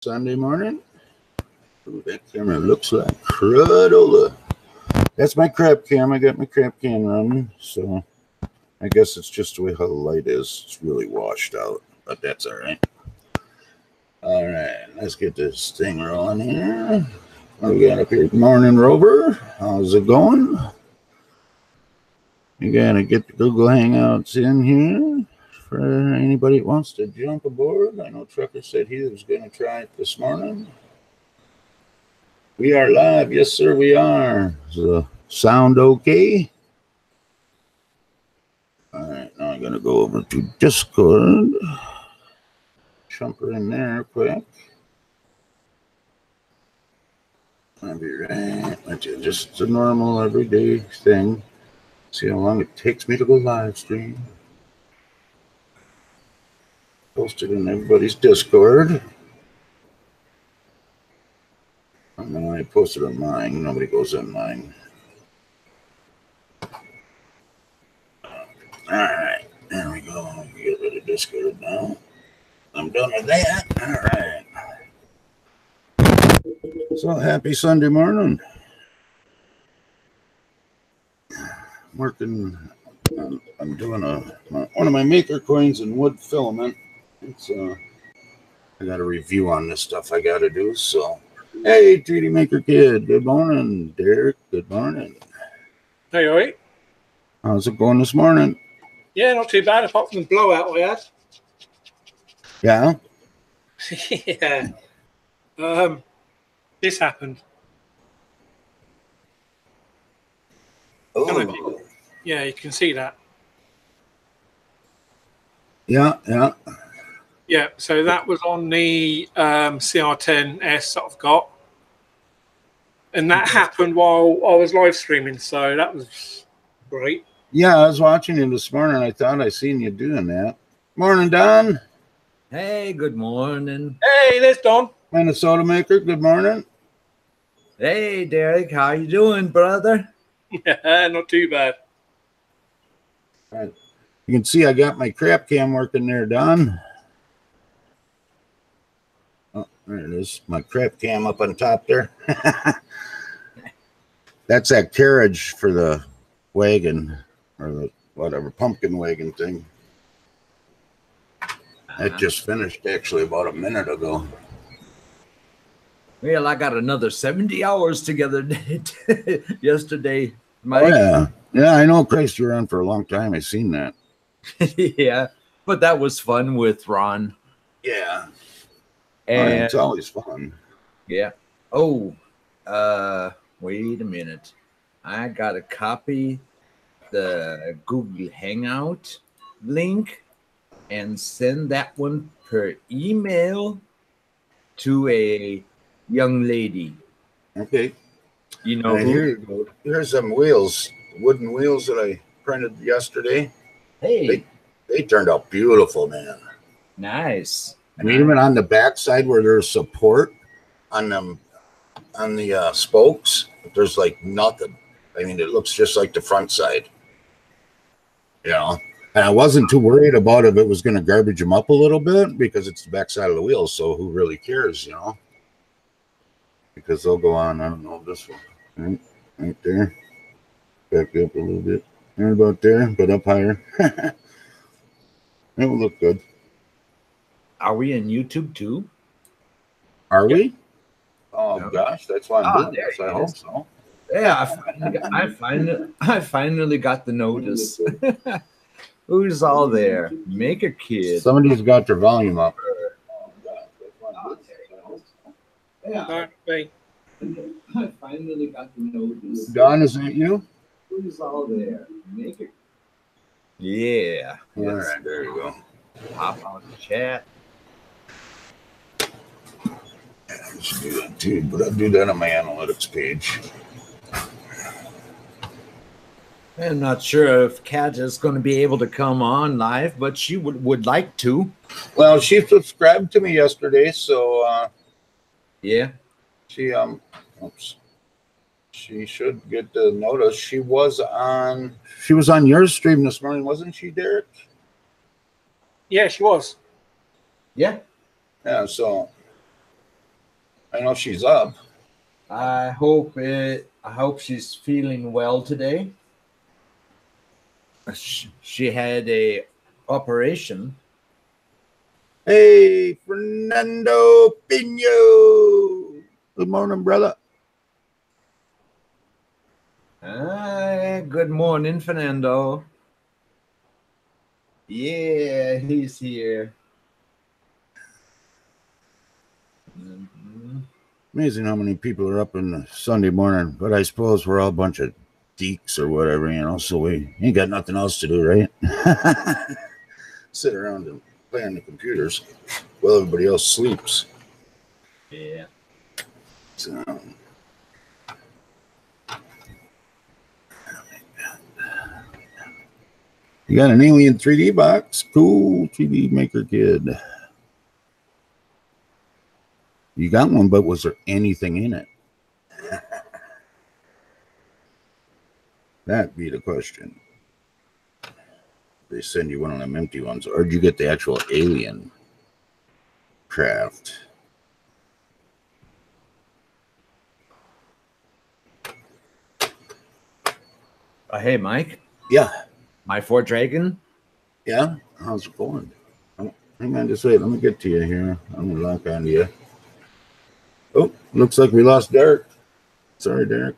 Sunday morning. Ooh, that camera looks like cradola. That's my crap cam. I got my crap can running, so I guess it's just the way how the light is. It's really washed out, but that's all right. All right, let's get this thing rolling here. What we got up here? Morning, Rover. How's it going? You gotta get the Google Hangouts in here for anybody that wants to jump aboard. I know Trucker said he was going to try it this morning. We are live. Yes, sir, we are. Is the sound okay? All right, now I'm going to go over to Discord. Jump her in there quick. I'll be right with you. Just a normal, everyday thing. See how long it takes me to go live stream. Posted in everybody's Discord. I don't know why I posted on mine. Nobody goes on mine. Alright, there we go. Get rid of Discord now. I'm done with that. Alright. So happy Sunday morning. Working. I'm doing one of my maker coins in wood filament. It's I got a review on this stuff I got to do. So, hey, 3D Maker Kid. Good morning, Derek. Good morning. Hey, all right? How's it going this morning? Yeah, not too bad, apart from the blowout we had. Yeah? Yeah. This happened. Oh. Yeah, you can see that. Yeah, yeah. Yeah, so that was on the CR10S that I've got. And that happened while I was live streaming, so that was great. Yeah, I was watching you this morning. I thought I seen you doing that. Morning, Don. Hey, good morning. Hey, there's Don. Minnesota Maker, good morning. Hey, Derek, how you doing, brother? Yeah, not too bad. Right. You can see I got my crap cam working there, Don. Oh, there it is. My crap cam up on top there. That's that carriage for the wagon or the whatever pumpkin wagon thing. It just finished actually about a minute ago. Well, I got another 70 hours together yesterday, Mike. Oh, yeah. Yeah, I know Christ you were on for a long time. I've seen that. Yeah, but that was fun with Ron. Yeah. And it's always fun. Yeah. Oh, wait a minute. I got to copy the Google Hangout link and send that one per email to a young lady. Okay. You know, here you go. Here's some wheels, wooden wheels that I printed yesterday. Hey, they turned out beautiful, man. Nice. I mean, even on the back side where there's support on them, on the spokes, there's like nothing. I mean, it looks just like the front side. You know, and I wasn't too worried about if it was going to garbage them up a little bit because it's the back side of the wheel. So who really cares, you know? Because they'll go on, I don't know, this one. Right there. Back up a little bit. Right about there, but up higher. It will look good. Are we in YouTube too? Are we? Oh, no. Gosh, that's why I'm doing this. I hope so. Yeah, I finally got the notice. Who's all there? Maker Kid. Somebody's got their volume up. Yeah. I finally got the notice. Don, is that you? Who's all there? Maker. Yeah. All right, there you go. Pop out the chat. I should do that too, but I'll do that on my analytics page. I'm not sure if Kat is going to be able to come on live, but she would like to. Well, she subscribed to me yesterday, so yeah. She she should get the notice. She was on your stream this morning, wasn't she, Derek? Yeah, she was. Yeah. Yeah, so don't know if she's up. I hope she's feeling well today. She had a operation. Hey, Fernando Pino. Good morning, brother. Good morning, Fernando. Yeah, he's here. Amazing how many people are up on Sunday morning, but I suppose we're all a bunch of geeks or whatever, so we ain't got nothing else to do, right? Sit around and play on the computers while everybody else sleeps. Yeah. So, you got an Alien 3D box. Cool. 3D Maker Kid. You got one, but was there anything in it? That'd be the question. They send you one of them empty ones, or did you get the actual alien craft? Hey, Mike. Yeah. My Fort Dragon. Yeah. How's it going? Hang on just wait. Let me get to you here. I'm going to lock onto you. Oh, looks like we lost Derek. Sorry, Derek.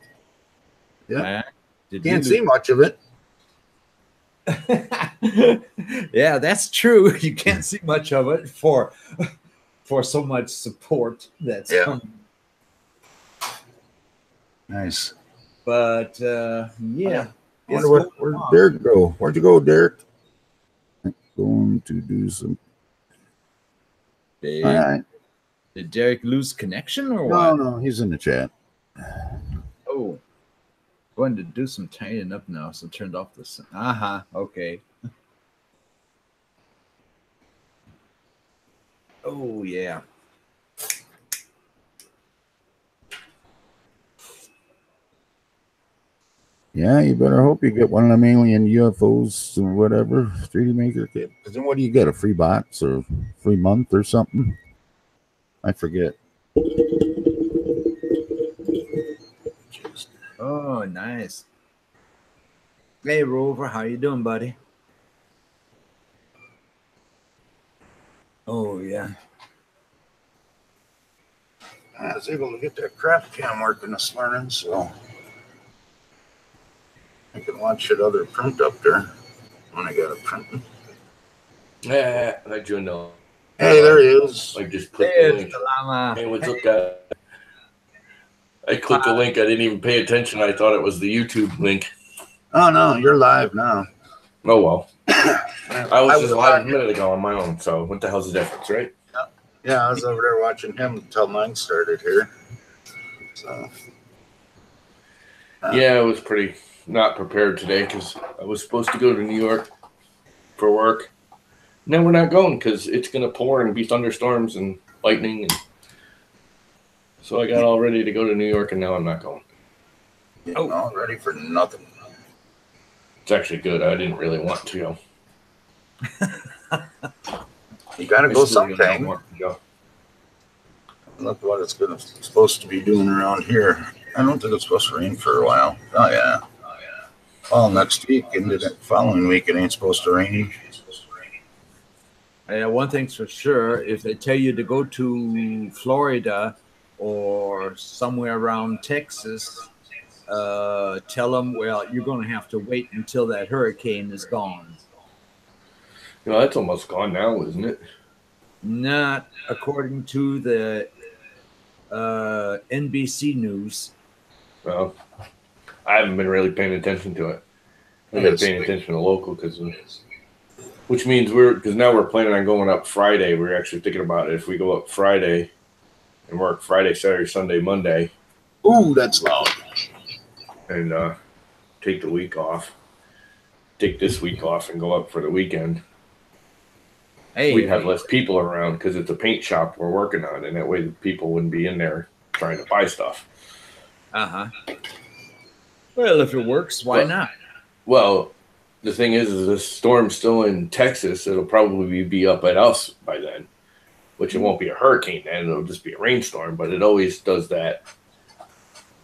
Yeah. Can't see much of it. Yeah, that's true. You can't see much of it for so much support that's coming. Nice. But yeah. I wonder where'd Derek go? Where'd you go, Derek? Going to do some. All right. Did Derek lose connection or what? No, he's in the chat. Oh, going to do some tidying up now. So turned off the sun. Okay. Oh yeah. Yeah, you better hope you get one of them alien UFOs or whatever 3D Maker Kit. Because then what do you get? A free box or free month or something? I forget. Oh, nice. Hey, Rover, how you doing, buddy? Oh, yeah. I was able to get that craft cam working this morning, so I can watch that other print up there when I got it printing. Yeah, I joined on. Hey, there he is. I just clicked the link. Hey, what's up, guys? I clicked the link. I didn't even pay attention. I thought it was the YouTube link. Oh, no, you're live now. Oh, well. I was just live a minute ago on my own, so what the hell's the difference, right? Yeah, I was over there watching him until mine started here. So. Yeah, I was pretty not prepared today because I was supposed to go to New York for work. No, we're not going because it's going to pour and be thunderstorms and lightning. And so I got all ready to go to New York, and now I'm not going. Oh, all ready for nothing. It's actually good. I didn't really want to go. You got to go sometime. Look what it's supposed to be doing around here. I don't think it's supposed to rain for a while. Oh, yeah. Well, next week and the following week, it ain't supposed to rain. Yeah, one thing's for sure, if they tell you to go to Florida or somewhere around Texas, tell them, well, you're going to have to wait until that hurricane is gone. You know, that's almost gone now, isn't it? Not according to the NBC News. Well, I haven't been really paying attention to it. I've been paying attention to local which means because now we're planning on going up Friday. We're actually thinking about it. If we go up Friday and work Friday, Saturday, Sunday, Monday. Ooh, that's loud. And take the week off. Take this week off and go up for the weekend. Hey, we'd have less people around because it's a paint shop we're working on, and that way the people wouldn't be in there trying to buy stuff. Well, if it works, why not? Well, the thing is the storm's still in Texas. It'll probably be up at us by then. which it won't be a hurricane then, it'll just be a rainstorm, but it always does that.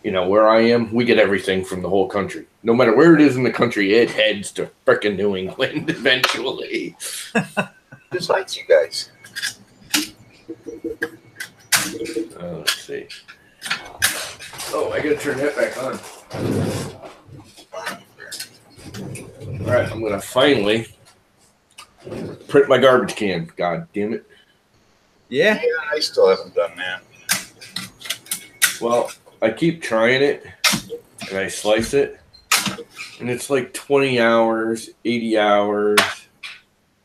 You know, where I am, we get everything from the whole country. No matter where it is in the country, it heads to frickin' New England eventually. Just like you guys. Let's see. Oh, I gotta turn that back on. All right, I'm gonna finally print my garbage can. God damn it. Yeah. I still haven't done that. Well, I keep trying it, and I slice it, and it's like 20 hours, 80 hours.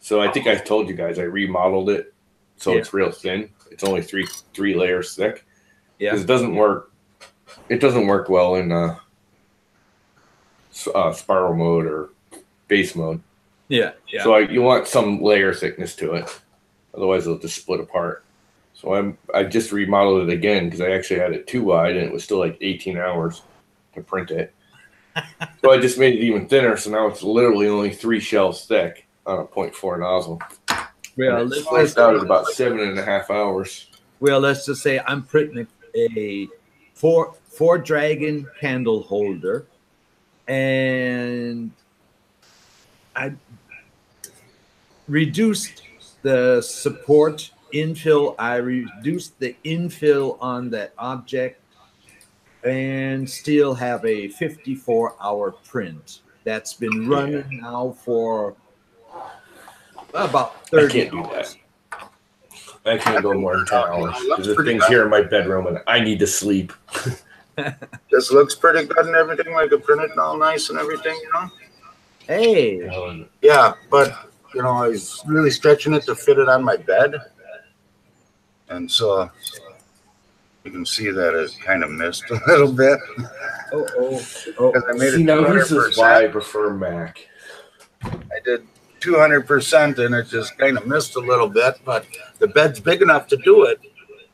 So I think I told you guys I remodeled it, so it's real thin. It's only three layers thick. Yeah, because it doesn't work. It doesn't work well in spiral mode or base mode. Yeah. So you want some layer thickness to it, otherwise it'll just split apart. So I just remodeled it again because I actually had it too wide and it was still like 18 hours to print it. So I just made it even thinner, so now it's literally only 3 shells thick on a 0.4 nozzle. Well, it's sliced out at about 7.5 hours. Well, let's just say I'm printing a four dragon candle holder, and I reduced the support infill. I reduced the infill on that object, and still have a 54-hour print that's been running now for about 30 I can't do that. I can't go more than 10 hours because the thing's here in my bedroom and I need to sleep. This looks pretty good and everything, like a printed all nice and everything, you know? Hey. Yeah, but, you know, I was really stretching it to fit it on my bed. And so you can see that it kind of missed a little bit. I made it now this is why I prefer Mac. I did 200% and it just kind of missed a little bit, but the bed's big enough to do it.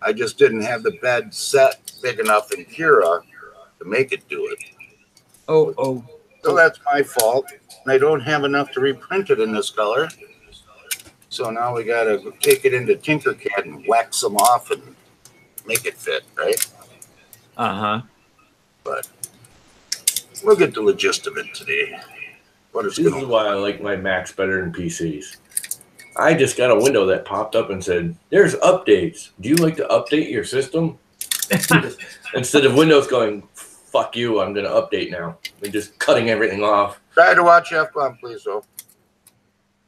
I just didn't have the bed set big enough in Cura to make it do it. So that's my fault. I don't have enough to reprint it in this color. So now we got to take it into Tinkercad and wax them off and make it fit, right? But we'll get the gist of it today. This is why I like my Macs better than PCs. I just got a window that popped up and said, "There's updates. Do you like to update your system?" Instead of Windows going, "Fuck you, I'm going to update now," and just cutting everything off. Try to watch F-bomb, please, though.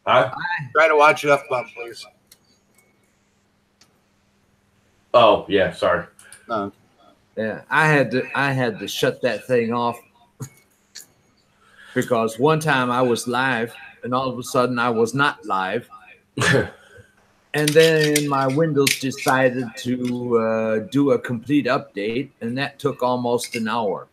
Huh? Try to watch F-bomb, please. Oh yeah, sorry. No. Yeah, I had to shut that thing off because one time I was live and all of a sudden I was not live. And then my Windows decided to do a complete update, and that took almost an hour.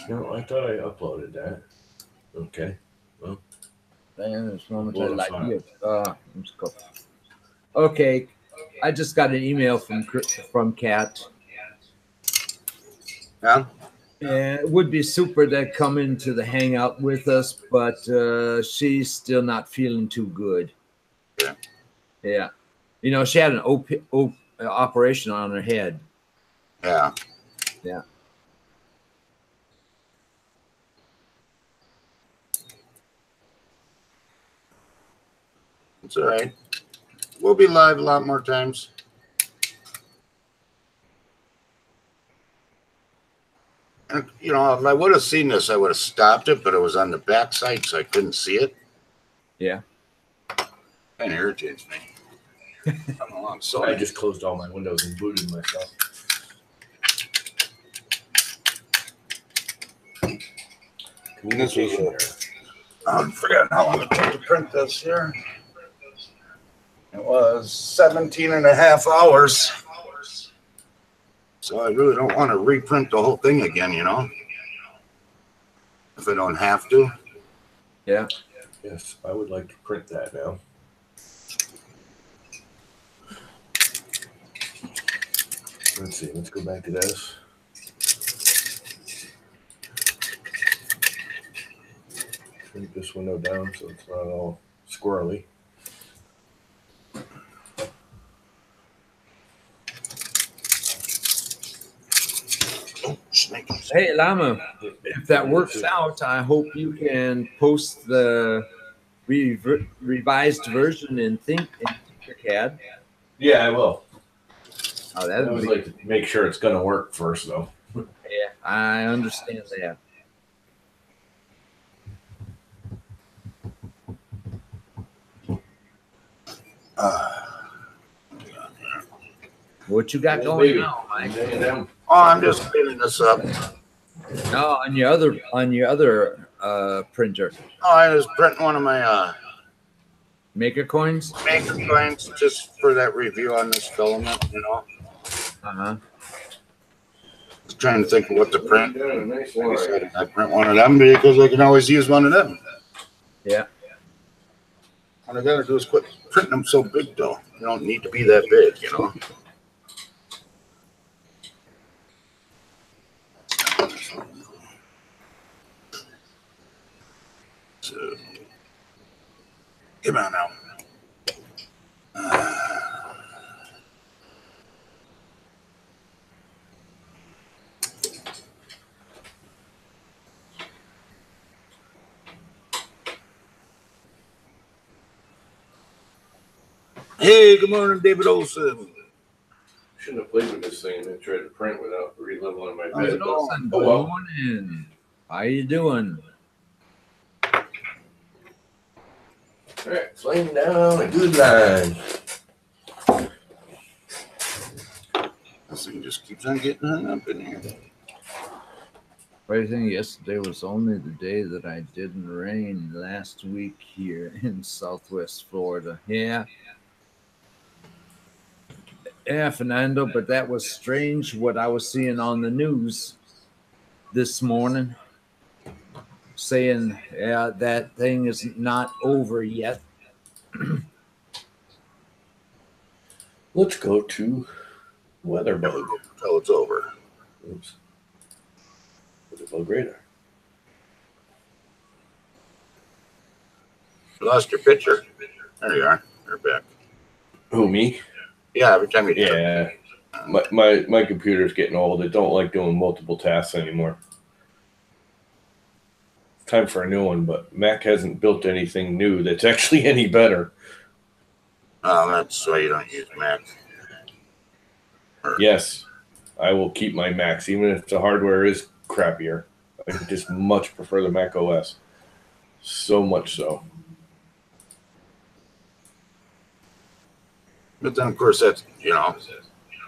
No, I thought I uploaded that. Okay. Well. Okay. I just got an email from Kat. Yeah. And it would be super to come into the Hangout with us, but she's still not feeling too good. Yeah. Yeah. You know, she had an operation on her head. Yeah. Yeah. It's all right. We'll be live a lot more times. And, you know, if I would have seen this, I would have stopped it, but it was on the back side, so I couldn't see it. Yeah. Kind of irritates me. Come along, so I just closed all my windows and booted myself. Communication error. I'm forgetting how long it took to print this here. It was 17.5 hours. So I really don't want to reprint the whole thing again, you know? If I don't have to. Yeah. Yes, I would like to print that now. Let's see, let's go back to this. take this window down so it's not all squirrely. Oh, snakes. Hey, Lama, if that works out, I hope you can post the revised version in Tinkercad. Yeah, I will. Oh, I that always would be. like to make sure it's going to work first, though. Yeah, I understand that. What you got going now, Mike? Oh, I'm just cleaning this up. No, on your other printer. Oh, I was printing one of my Maker coins? maker coins just for that review on this filament, you know. Uh-huh. Trying to think of what to print. Nice I decided I print one of them because I can always use one of them. Yeah. All I gotta do is quit printing them so big, though. You don't need to be that big, you know. So, come on now. Hey, good morning, David Olson. Shouldn't have played with this thing and tried to print without re-leveling my How's bed. it going? Good Oh, well. morning. How you doing? All right, slaying down a good line. This thing just keeps on getting hung up in here. I think yesterday was only the day that I didn't rain last week here in Southwest Florida. Yeah. Yeah, Fernando, but that was strange what I was seeing on the news this morning, saying, yeah, that thing is not over yet. Let's go to Weatherbug. Until it's over. Oops. Weatherbug radar. You lost your picture. There you are. You're back. Who, me? Yeah, every time you Yeah. My computer's getting old. It don't like doing multiple tasks anymore. It's time for a new one, but Mac hasn't built anything new that's actually any better. Oh, that's why you don't use Mac. Yes, I will keep my Macs, even if the hardware is crappier. I just much prefer the Mac OS. So much so. But then, of course, that's, you know,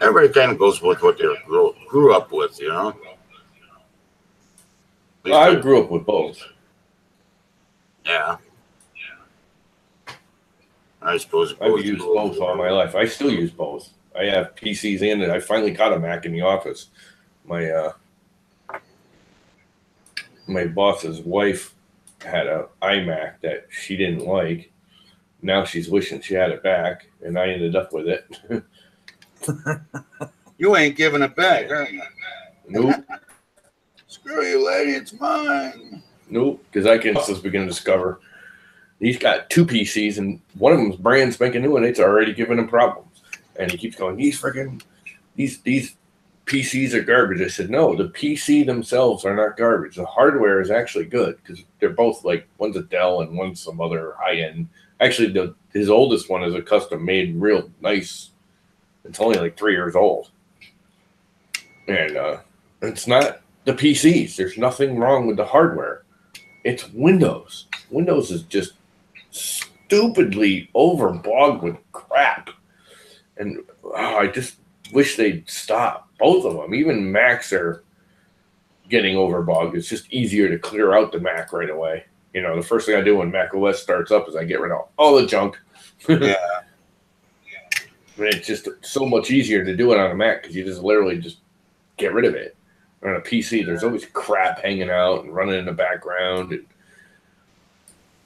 everybody kind of goes with what they grew up with, you know. At least I grew up with both. Yeah. I suppose I've used both all my life. I still use both. I have PCs and I finally got a Mac in the office. My my boss's wife had an iMac that she didn't like. Now she's wishing she had it back, and I ended up with it. You ain't giving it back, are you? Nope. Screw you, lady. It's mine. Nope, because I can also begin to discover he's got two PCs, and one of them's brand spanking new, and it's already giving him problems. And he keeps going, these PCs are garbage. I said, no, the PC themselves are not garbage. The hardware is actually good because they're both like, one's a Dell and one's some other high-end. Actually, his oldest one is a custom-made, real nice. It's only like 3 years old. And it's not the PCs. There's nothing wrong with the hardware. It's Windows. Windows is just stupidly overbogged with crap. And I just wish they'd stop. Both of them. Even Macs are getting overbogged. It's just easier to clear out the Mac right away. You know, the first thing I do when Mac OS starts up is I get rid of all the junk. Yeah. And it's just so much easier to do it on a Mac because you just literally just get rid of it. On a PC, there's always crap hanging out and running in the background. And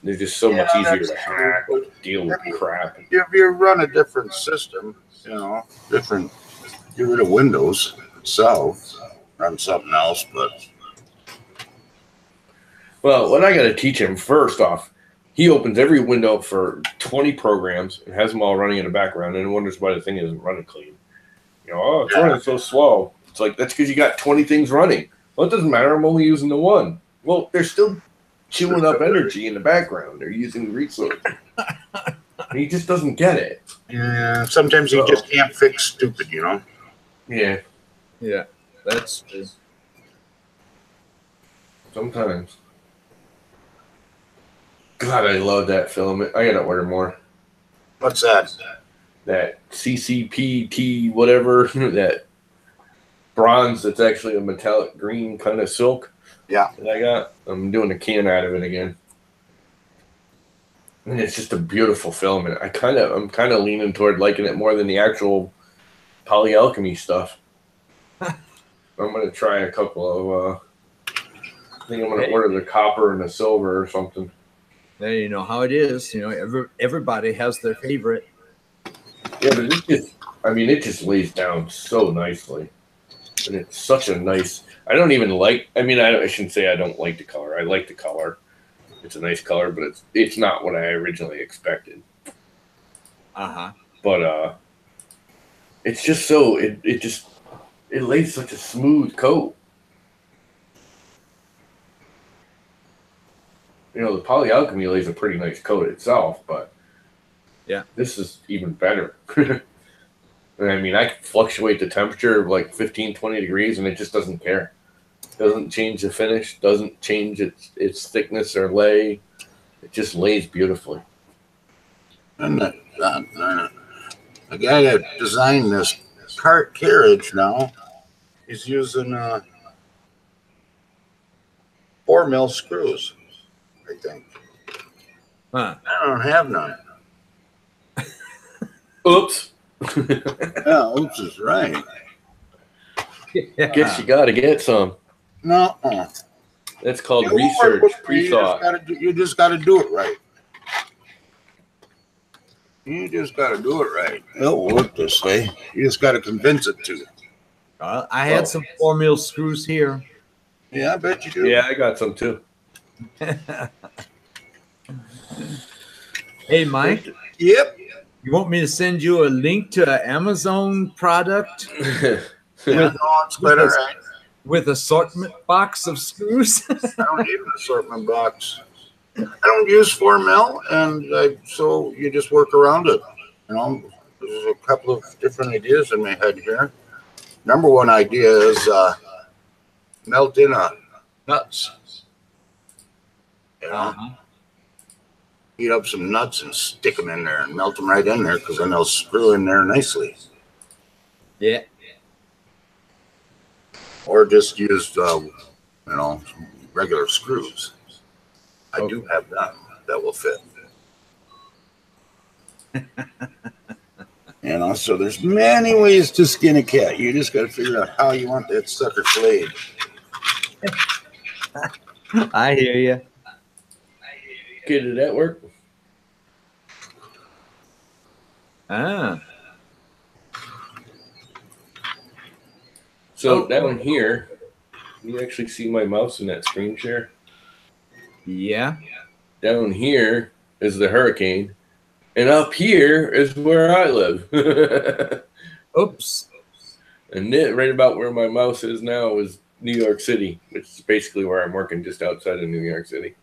they're just so much easier to hack, deal with crap. If you run a different system, you know, get rid of Windows itself, run something else, but Well, what I got to teach him first off, he opens every window for 20 programs and has them all running in the background and wonders why the thing isn't running clean. You know, oh, it's running so slow. It's like, that's because you got 20 things running. Well, it doesn't matter. I'm only using the one. Well, they're still chewing up energy in the background. They're using resources. He just doesn't get it. Yeah, sometimes you just can't fix stupid, you know? Yeah. Yeah, that's true. Sometimes. God, I love that filament. I gotta order more. What's that? That CCPT whatever, that bronze that's actually a metallic green kind of silk. Yeah. That I got. I'm doing a can out of it again. And it's just a beautiful filament. I'm kind of leaning toward liking it more than the actual polyalchemy stuff. I'm gonna try a couple of I think I'm gonna order the copper and the silver or something. There you know how it is. You know, everybody has their favorite. Yeah, but it just lays down so nicely. And it's such a nice, I don't even like, I shouldn't say I don't like the color. I like the color. It's a nice color, but it's not what I originally expected. Uh-huh. But it's just so, it lays such a smooth coat. You know, the polyalchemy lays a pretty nice coat itself, but yeah, this is even better. I mean, I can fluctuate the temperature of like 15, 20 degrees, and it just doesn't care. Doesn't change the finish, doesn't change its thickness or lay. It just lays beautifully. And the guy that designed this cart carriage now is using 4mm screws, I think. Huh. I don't have none. Oops. Yeah, oops is right. Yeah. Guess you got to get some. No. That's called research, pre-thought. You just got to do it right. You just got to do it right. It'll work this way. You just got to convince it to. I had some 4mm screws here. Yeah, I bet you do. Yeah, I got some too. Hey, Mike. Yep. You want me to send you a link to an Amazon product with assortment box of screws? I don't need an assortment box. I don't use 4mm, and so you just work around it. You know, there's a couple of different ideas in my head here. Number one idea is melt in nuts. You know? Heat up some nuts and stick them in there and melt them right in there, because then they'll screw in there nicely. Yeah. Or just use, regular screws. I do have them that will fit. So there's many ways to skin a cat. You just got to figure out how you want that sucker flayed. I hear you. Okay, did that work? So down here, you actually see my mouse in that screen share? Yeah. Down here is the hurricane, and up here is where I live. Oops. And right about where my mouse is now is New York City, which is basically where I'm working, just outside of New York City.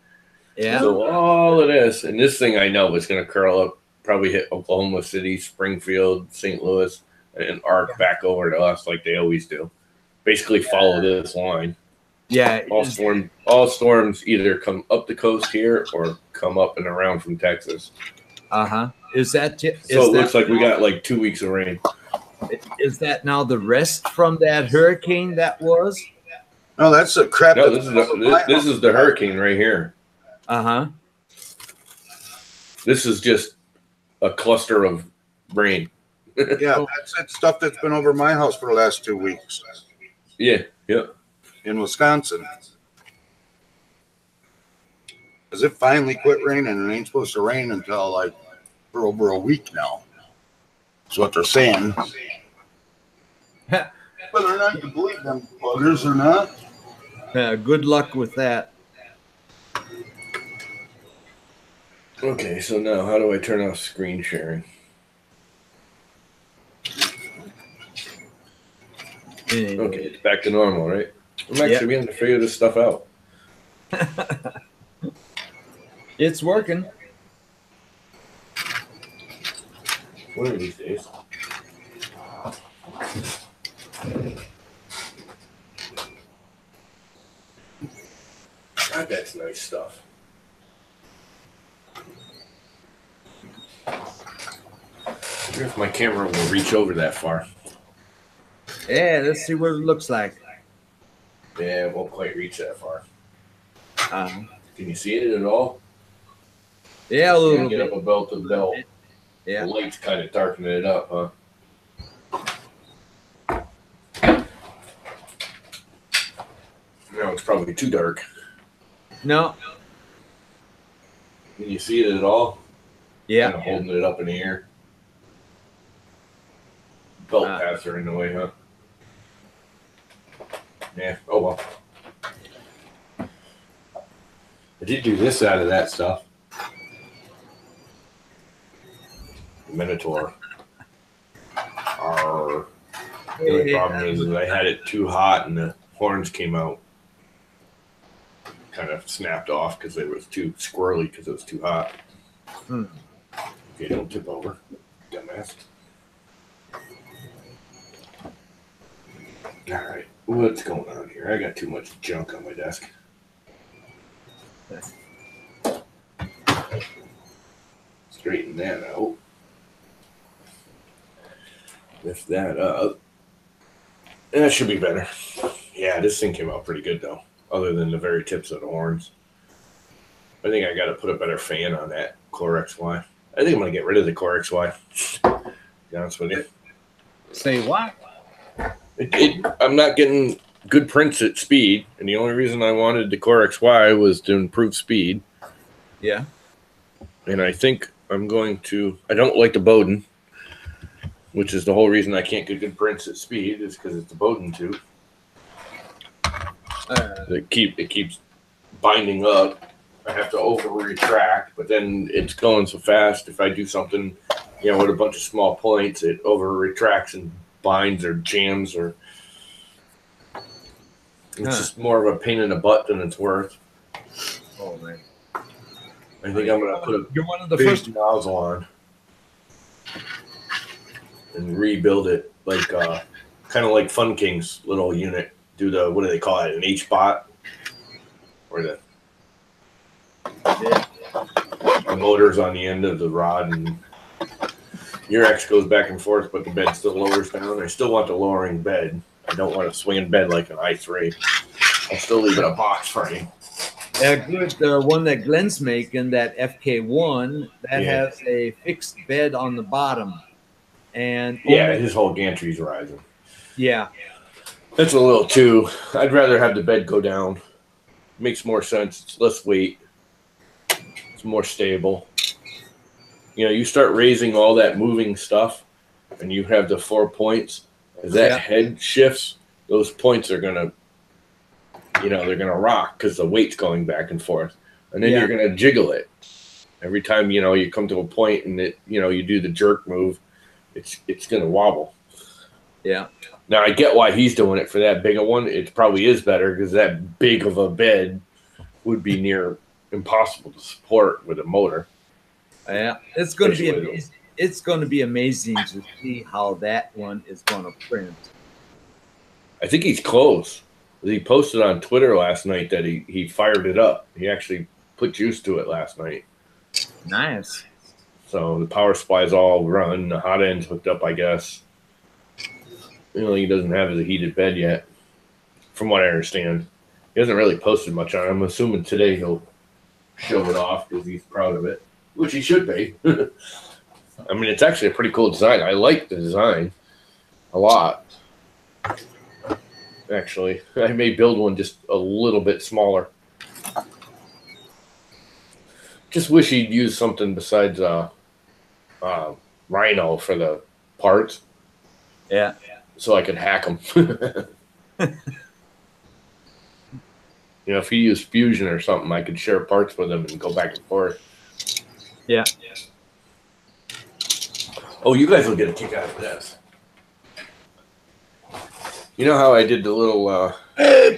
Yeah. So all of this, and this thing I know is going to curl up, probably hit Oklahoma City, Springfield, St. Louis, and arc back over to us like they always do. Basically follow this line. Yeah. All storms either come up the coast here or come up and around from Texas. Uh-huh. So it looks like we got like 2 weeks of rain. Is that now the rest from that hurricane that was? No, that's a crap. No, this is the hurricane right here. Uh-huh. This is just a cluster of rain. Yeah, that's stuff that's been over my house for the last 2 weeks. Yeah. In Wisconsin. Because it finally quit raining, and it ain't supposed to rain until like for over a week now. That's what they're saying. Whether or not you believe them buggers or not. Good luck with that. Okay, so now how do I turn off screen sharing? Okay, it's back to normal, right? I'm actually beginning to figure this stuff out. It's working. One of these days. God, that's nice stuff. I wonder if my camera will reach over that far. Yeah, let's see what it looks like. Yeah, it won't quite reach that far. Uh-huh. Can you see it at all? Yeah, a little Get bit. up above the belt. Yeah. The light's kind of darkening it up, huh? No, it's probably too dark. No. Can you see it at all? Yeah. Kind of holding it up in the air. Belt paths are in the way, huh? Yeah. Oh well. I did do this out of that stuff. Minotaur. The only problem is I had it too hot and the horns came out. Kind of snapped off because it was too squirrely because it was too hot. Okay, don't tip over, dumbass. All right, what's going on here? I got too much junk on my desk. Straighten that out. Lift that up. That should be better. Yeah, this thing came out pretty good though, other than the very tips of the horns. I think I got to put a better fan on that Core XY. I think I'm going to get rid of the Core XY. To be honest with you. Say what? I'm not getting good prints at speed, and the only reason I wanted the Core XY was to improve speed. Yeah. And I think I'm going to... I don't like the Bowden, which is the whole reason I can't get good prints at speed, is because it's the Bowden tube. It keeps binding up. I have to over retract, but then it's going so fast. If I do something, with a bunch of small points, it over retracts and binds or jams, or it's just more of a pain in the butt than it's worth. Oh man! I think I'm gonna put You're one of the big first nozzle on and rebuild it like kind of like Fun King's little unit. Do the what do they call it? An H-bot or the motor's on the end of the rod, and your X goes back and forth, but the bed still lowers down. I still want the lowering bed. I don't want a swinging bed like an i3. I'll still leave it a box frame. good. The one that Glenn's making, that FK1, that has a fixed bed on the bottom, and his whole gantry's rising. Yeah, that's a little too. I'd rather have the bed go down. Makes more sense. It's less weight. It's more stable. You start raising all that moving stuff, and you have the 4 points. As that head shifts, those points are gonna, they're gonna rock because the weight's going back and forth, and then you're gonna jiggle it every time. You come to a point, and it, you do the jerk move. It's gonna wobble. Yeah. Now I get why he's doing it for that big a one. It probably is better because that big of a bed would be near impossible to support with a motor. Yeah, it's going to be amazing. It's going to be amazing to see how that one is going to print. I think he's close. He posted on Twitter last night that he fired it up. He actually put juice to it last night. Nice. So the power supply's all run. The hot end's hooked up, I guess. He doesn't have a heated bed yet, from what I understand. He hasn't really posted much on it. I'm assuming today he'll show it off because he's proud of it, which he should be. I mean, it's actually a pretty cool design. I like the design a lot. Actually, I may build one just a little bit smaller. Just wish he'd use something besides Rhino for the parts. Yeah. So I could hack them. If he used Fusion or something, I could share parts with him and go back and forth. Yeah. Oh, you guys will get a kick out of this. You know how I did the little Hey,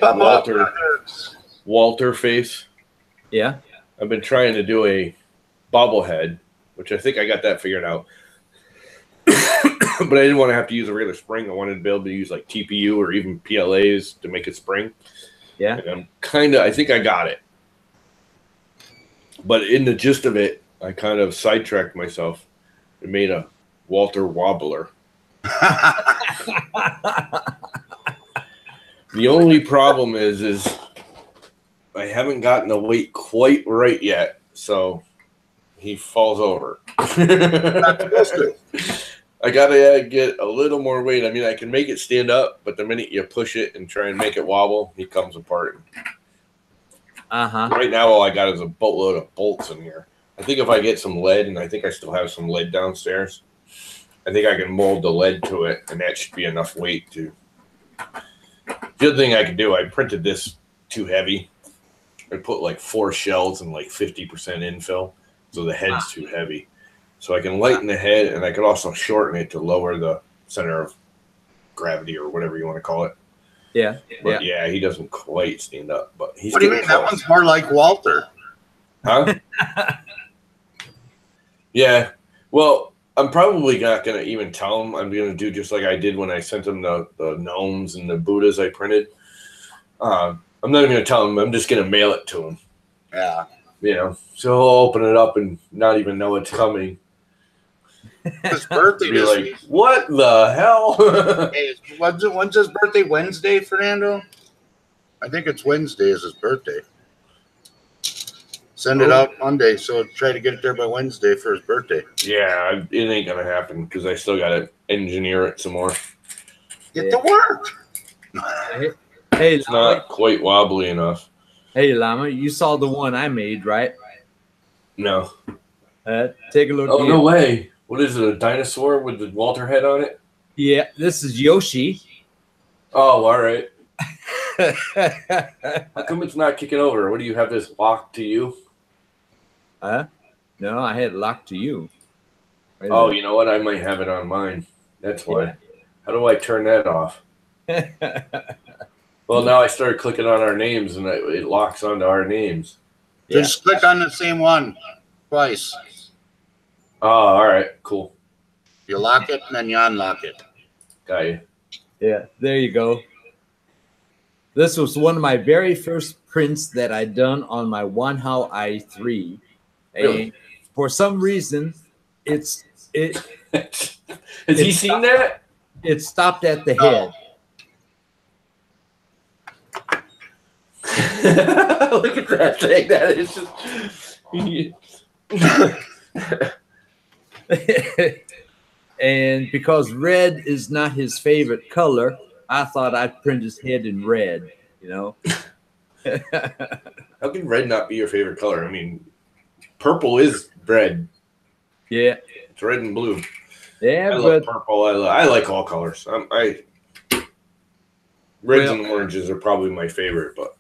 Walter face? Yeah. I've been trying to do a bobblehead, which I think I got that figured out. But I didn't want to have to use a regular spring. I wanted to be able to use like TPU or even PLAs to make it spring. Yeah. And I think I got it. But in the gist of it, I kind of sidetracked myself and made a Walter wobbler. The only problem is I haven't gotten the weight quite right yet, so he falls over. I gotta get a little more weight. I mean, I can make it stand up, but the minute you push it and try and make it wobble, he comes apart. Right now, all I got is a boatload of bolts in here. I think if I get some lead, and I think I still have some lead downstairs, I think I can mold the lead to it, and that should be enough weight to. The other thing I could do, I printed this too heavy. I put like 4 shells and like 50% infill, so the head's too heavy. So I can lighten the head, and I could also shorten it to lower the center of gravity or whatever you want to call it. Yeah. But yeah, he doesn't quite stand up. But he's. What do you mean? That one's more like Walter. Huh? Yeah. Well, I'm probably not going to even tell him. I'm going to do just like I did when I sent him the gnomes and the Buddhas I printed. I'm not even going to tell him. I'm just going to mail it to him. Yeah. You know, so he'll open it up and not even know it's coming. His birthday Be this like, week. what the hell? Hey, when's his birthday? Wednesday, Fernando? I think it's Wednesday is his birthday. Send it out Monday, so try to get it there by Wednesday for his birthday. Yeah, it ain't going to happen because I still got to engineer it some more. Get to work. Hey, It's not quite wobbly enough. Hey, Llama, you saw the one I made, right? No. Take a look. Oh, no way. What is it, a dinosaur with the Walter head on it? Yeah, this is Yoshi. Oh, all right. How come it's not kicking over? What do you have this locked to you? No, I had it locked to you. Wait a Oh, minute. you know what? I might have it on mine. That's why. How do I turn that off? Well, now I started clicking on our names, and it locks onto our names. Just click on the same one twice. Oh, all right. Cool. You lock it, and then you unlock it. Got you. Yeah, there you go. This was one of my very first prints that I done on my Hangout I3. Really? And for some reason, Has he seen that? It stopped at the head. Look at that thing. That is just. And because red is not his favorite color, I thought I'd print his head in red, you know. How can red not be your favorite color? I mean, purple is red. Yeah. It's red and blue. Yeah, I love purple. I like all colors. Reds and oranges are probably my favorite, but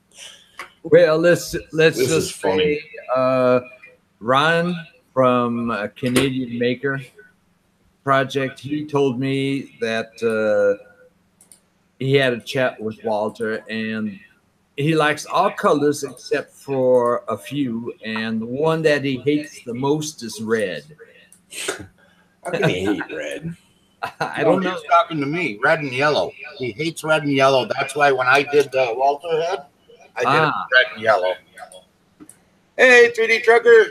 let's this just is funny. Say, Ron from Canadian Maker Project, he told me that he had a chat with Walter, and he likes all colors except for a few, and the one that he hates the most is red. How can he hate red? I don't know. He's talking to me. Red and yellow. He hates red and yellow. That's why when I did the Walter head, I did it red and yellow. Hey, 3D trucker.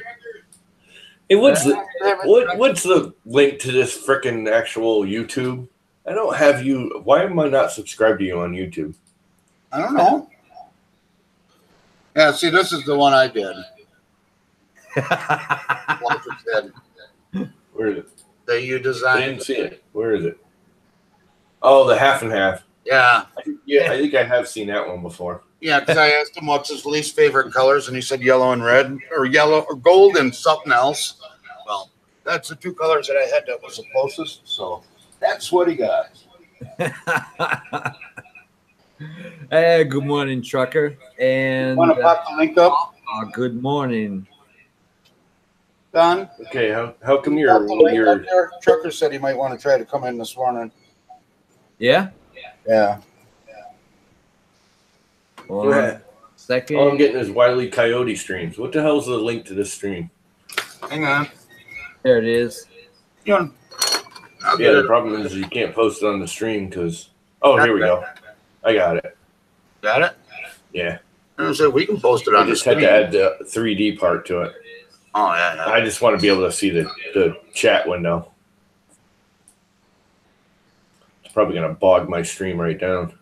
Hey, what's the link to this frickin' actual YouTube? I don't have you. Why am I not subscribed to you on YouTube? I don't know. Yeah, see, this is the one I did. Walter said. Where is it? That you I designed. didn't see it. Where is it? Oh, the half and half. Yeah. Yeah, I think I have seen that one before. Yeah, because I asked him what's his least favorite colors, and he said yellow and red, or yellow or gold and something else. Well, that's the 2 colors that I had that was the closest, so that's what he got. Hey, good morning, trucker. And Want to pop the link up? good morning. Don? Okay, how come Your trucker said he might want to try to come in this morning. Yeah. Yeah. One second. All I'm getting is Wile E. Coyote streams. What the hell's the link to this stream? Hang on. There it is. Yeah, The problem is you can't post it on the stream because. Oh, here we go. I got it. Got it? Yeah. So we can post it on I just the had screen. to add the 3D part to it. Oh, yeah. I just want to be able to see the chat window. It's probably going to bog my stream right down.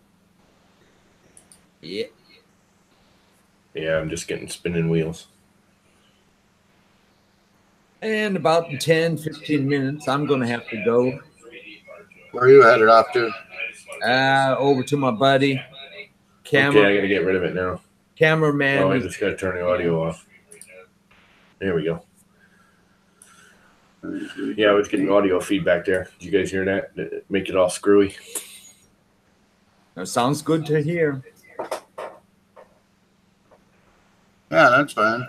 Yeah. Yeah, I'm just getting spinning wheels. And about 10, 15 minutes, I'm going to have to go. Where are you headed off to? Over to my buddy. Okay, I got to get rid of it now. Cameraman. Oh, I just got to turn the audio off. There we go. Yeah, I was getting audio feedback there. Did you guys hear that? Did it make it all screwy? That sounds good to hear. Yeah, that's fine.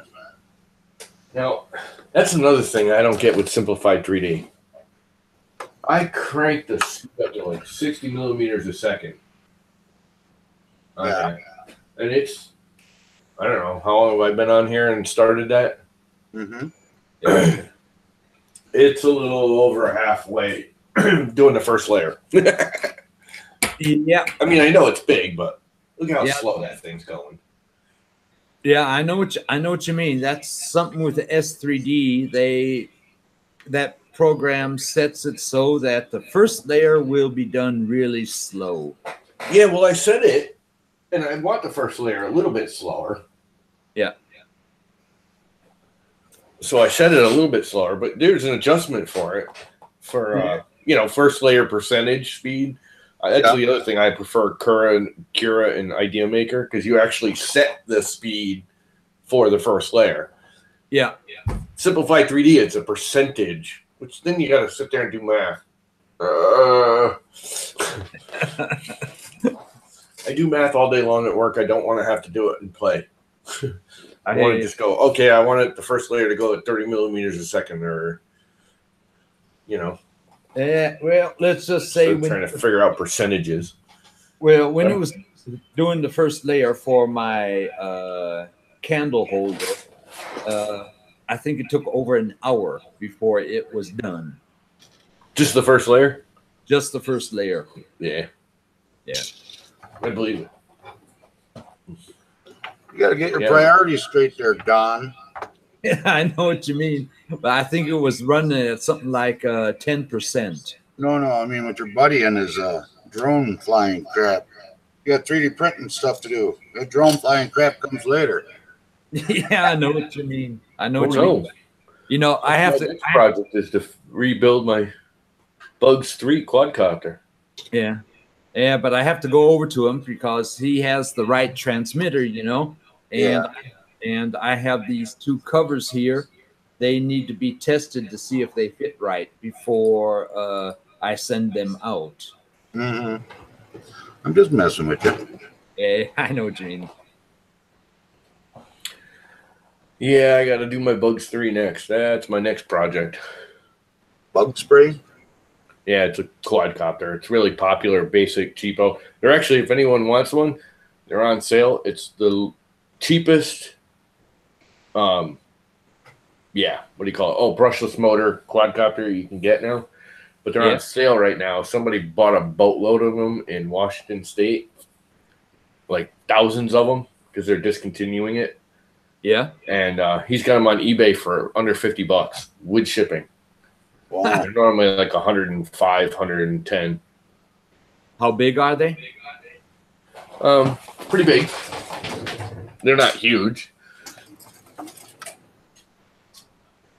Now, that's another thing I don't get with simplified 3D. I crank the up to like 60 millimeters a second. Yeah. And it's, I don't know, how long have I been on here and started that? Mm-hmm. It's a little over halfway doing the first layer. Yeah. I mean, I know it's big, but look how Yeah. slow that thing's going. Yeah, I know what you mean. That's something with the S3D. That program sets it so that the first layer will be done really slow. Yeah, well, I said it, and I want the first layer a little bit slower. Yeah. So I set it a little bit slower, but there's an adjustment for it. For first layer percentage speed. That's the other thing I prefer Cura and Idea Maker, because you actually set the speed for the first layer. Yeah. Simplified 3D, it's a percentage, which then you got to sit there and do math. I do math all day long at work. I don't want to have to do it and play. I want to just go, okay, I want the first layer to go at 30 millimeters a second, or, Yeah, well, let's just say so trying to figure out percentages. Well, when it was doing the first layer for my candle holder, I think it took over an hour before it was done. Just the first layer? Just the first layer. Yeah. Yeah. I believe it. You got to get your priorities straight there, Don. Yeah, I know what you mean. But I think it was running at something like 10%. No, I mean with your buddy and his drone flying crap. You got 3D printing stuff to do. That drone flying crap comes later. Yeah, I know what you mean. I know what Oh, you no. mean. You know, I have to. Next project is to rebuild my Bugs 3 quadcopter. Yeah. Yeah, but I have to go over to him because he has the right transmitter, and I have these two covers here. They need to be tested to see if they fit right before I send them out. Mm-hmm. I'm just messing with you. Yeah, I know what you mean. Yeah, I got to do my Bugs 3 next. That's my next project. Bug spray? Yeah, it's a quadcopter. It's really popular, basic, cheapo. They're actually, if anyone wants one, they're on sale. It's the cheapest, what do you call it? Oh, brushless motor quadcopter you can get now. But they're on sale right now. Somebody bought a boatload of them in Washington State, like thousands of them, because they're discontinuing it. Yeah. And he's got them on eBay for under $50 with shipping. Wow. They're normally like 105, 110. How big are they? Pretty big. They're not huge.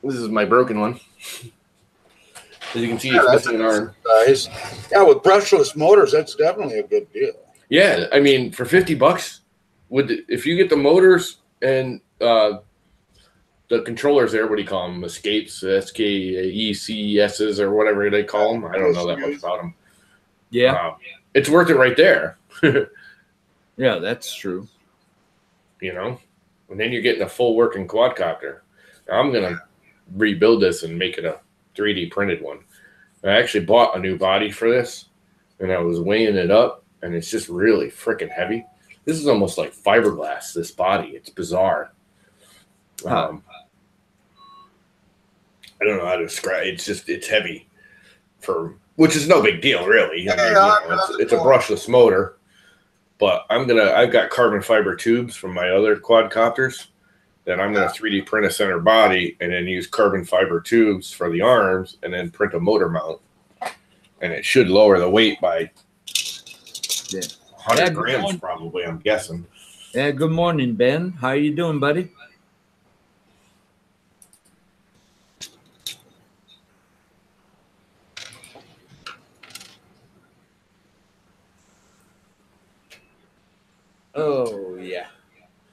This is my broken one. As you can see, it's missing an arm. Size. Yeah, with brushless motors, that's definitely a good deal. Yeah, I mean, for $50, if you get the motors and the controllers there, what do you call them? Escapes, SKECSs, or whatever they call them. I don't know that much about them. Yeah. It's worth it right there. Yeah, that's true. And then you're getting a full working quadcopter. Now, I'm going to rebuild this and make it a 3D printed one. I actually bought a new body for this, and I was weighing it up, and it's just really freaking heavy. This is almost like fiberglass, this body. It's bizarre. I don't know how to describe it. It's heavy, which is no big deal, really. I mean, it's a brushless motor, but I've got carbon fiber tubes from my other quadcopters that I'm going to 3D print a center body and then use carbon fiber tubes for the arms and then print a motor mount. And it should lower the weight by 100 grams probably, I'm guessing. Yeah, good morning, Ben. How you doing, buddy? Oh, yeah.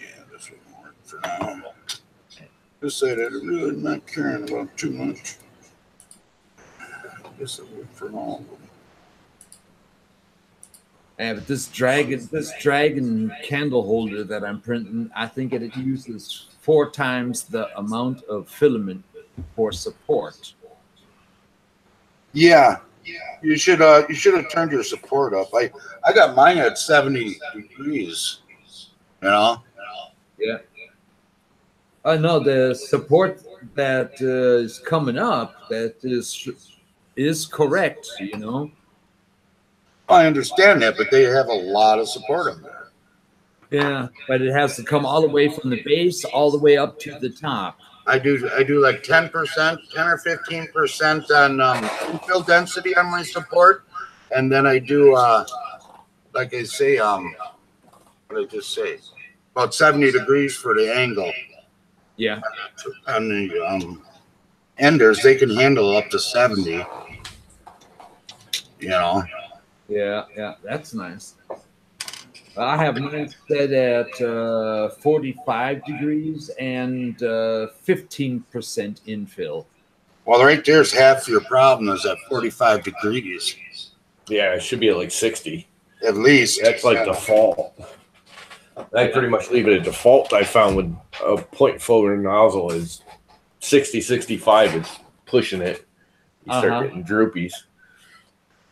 Yeah, this will work for now. This side I'm really not caring about too much. This will work for now. Yeah, but this dragon candle holder that I'm printing, I think it uses 4 times the amount of filament for support. Yeah, you should have turned your support up. I got mine at 70 degrees. You know. Yeah. No, the support that is coming up that is correct. You know. I understand that, but they have a lot of support on there. Yeah, but it has to come all the way from the base all the way up to the top. I do like 10%, 10 or 15% on infill density on my support, and then I do like I say, what did I just say? About 70 degrees for the angle. Yeah. On the enders, they can handle up to 70. You know. Yeah, that's nice. I have mine set at 45 degrees and 15% infill. Well, right there's half your problem is at 45 degrees. Yeah, it should be at like 60. At least. That's like default. I pretty much leave it at default. I found with a point forward nozzle is 60, 65. It's pushing it. You start getting droopies.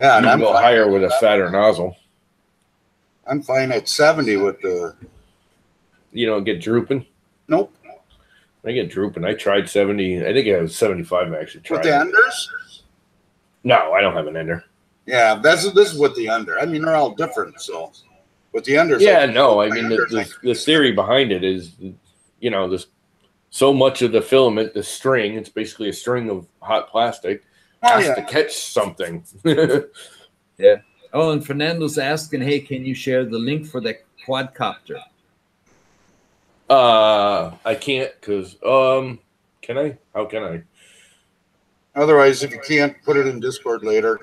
Yeah, and you I'm go higher with a fatter nozzle. I'm fine at 70 with the. You don't get drooping? Nope. I get drooping. I tried 70. I think I was 75. I actually tried. With the enders? No, I don't have an ender. Yeah, this is with the under. I mean, they're all different. So with the unders. Yeah, no. I mean, the theory behind it is, you know, this so much of the filament, the string, it's basically a string of hot plastic. Has to catch something. Yeah. Oh, and Fernando's asking, hey, can you share the link for the quadcopter? I can't because can I? How can I? Otherwise, if you can't, put it in Discord later.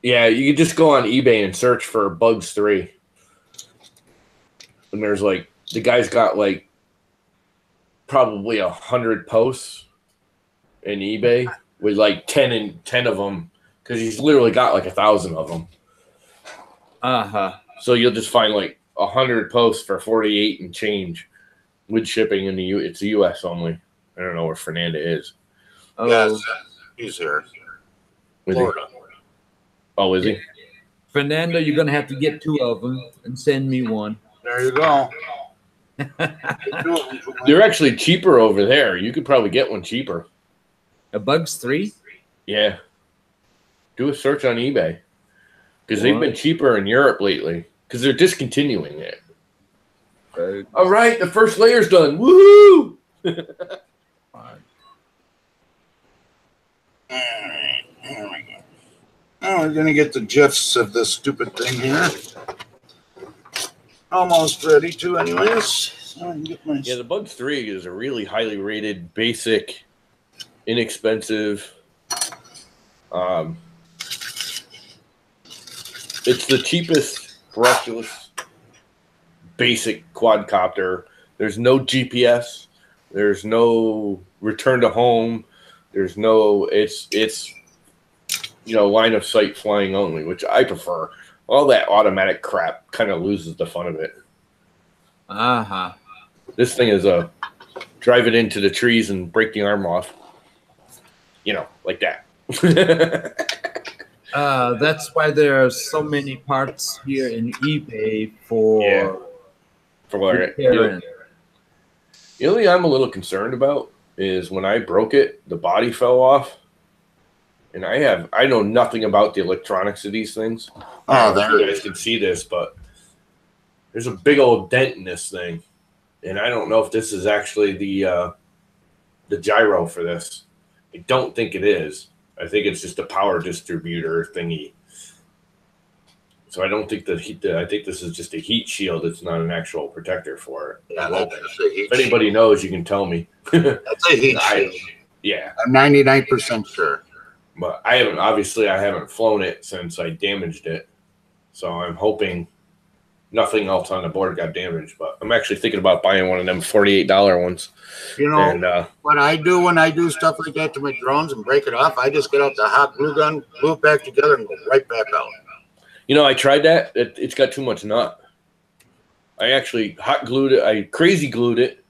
Yeah, you can just go on eBay and search for Bugs 3. And there's like the guy's got like probably 100 posts in eBay. With like 10 of them, because he's literally got like 1,000 of them. So you'll just find like 100 posts for 48 and change with shipping in the it's the U.S. only. I don't know where Fernanda is. Oh, yes, he's here. Florida. Oh, is he? Fernando, you're gonna have to get 2 of them and send me one. There you go. They're actually cheaper over there. You could probably get one cheaper. A Bugs 3? Yeah. Do a search on eBay. Because they've been cheaper in Europe lately. Because they're discontinuing it. All right, the first layer's done. Woohoo! All right, here we go. Now we're going to get the gifs of this stupid thing here. Almost ready to, anyways. So I can get my... Yeah, the Bugs 3 is a really highly rated, basic, inexpensive. It's the cheapest brushless basic quadcopter. There's no GPS. There's no return to home. There's no it's line of sight flying only, which I prefer. All that automatic crap kind of loses the fun of it. Uh-huh. This thing is drive it into the trees and break the arm off. You know, like that. That's why there are so many parts here in eBay for repairing. The only thing I'm a little concerned about is when I broke it, the body fell off. And I know nothing about the electronics of these things. Oh, there you guys can see this, but there's a big old dent in this thing. And I don't know if this is actually the gyro for this. I don't think it is. I think it's just a power distributor thingy. So I don't think I think this is just a heat shield. It's not an actual protector for it. Yeah, that's a heat if anybody shield. knows, you can tell me. That's a heat shield. Yeah. I'm 99% sure. But I haven't flown it since I damaged it. So I'm hoping nothing else on the board got damaged. But I'm actually thinking about buying one of them $48 ones. You know, what I do when I do stuff like that to my drones and break it off, I just get out the hot glue gun, glue it back together, and go right back out. You know, I tried that. It's got too much nut. I actually hot glued it. I crazy glued it,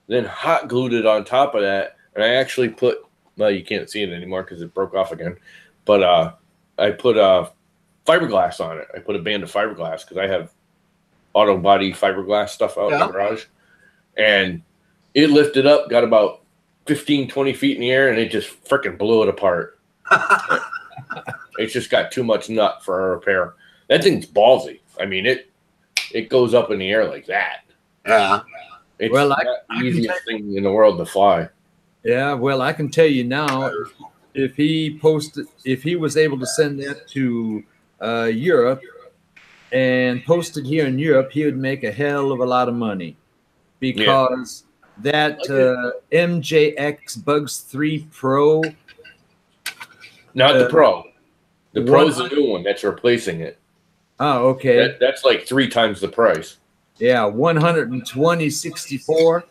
then hot glued it on top of that. And I actually put, well, you can't see it anymore because it broke off again. But I put fiberglass on it. I put a band of fiberglass because I have auto body fiberglass stuff out in the garage. And it lifted up, got about 15, 20 feet in the air, and it just freaking blew it apart. It's just got too much nut for a repair. That thing's ballsy. I mean, it goes up in the air like that. Yeah. It's the easiest thing in the world to fly. Yeah, well, I can tell you now, if he was able to send that to Europe and post it here in Europe, he would make a hell of a lot of money because that MJX Bugs 3 Pro. Not the Pro. The Pro is the new one that's replacing it. Oh, okay. That's like 3 times the price. Yeah, 120.64.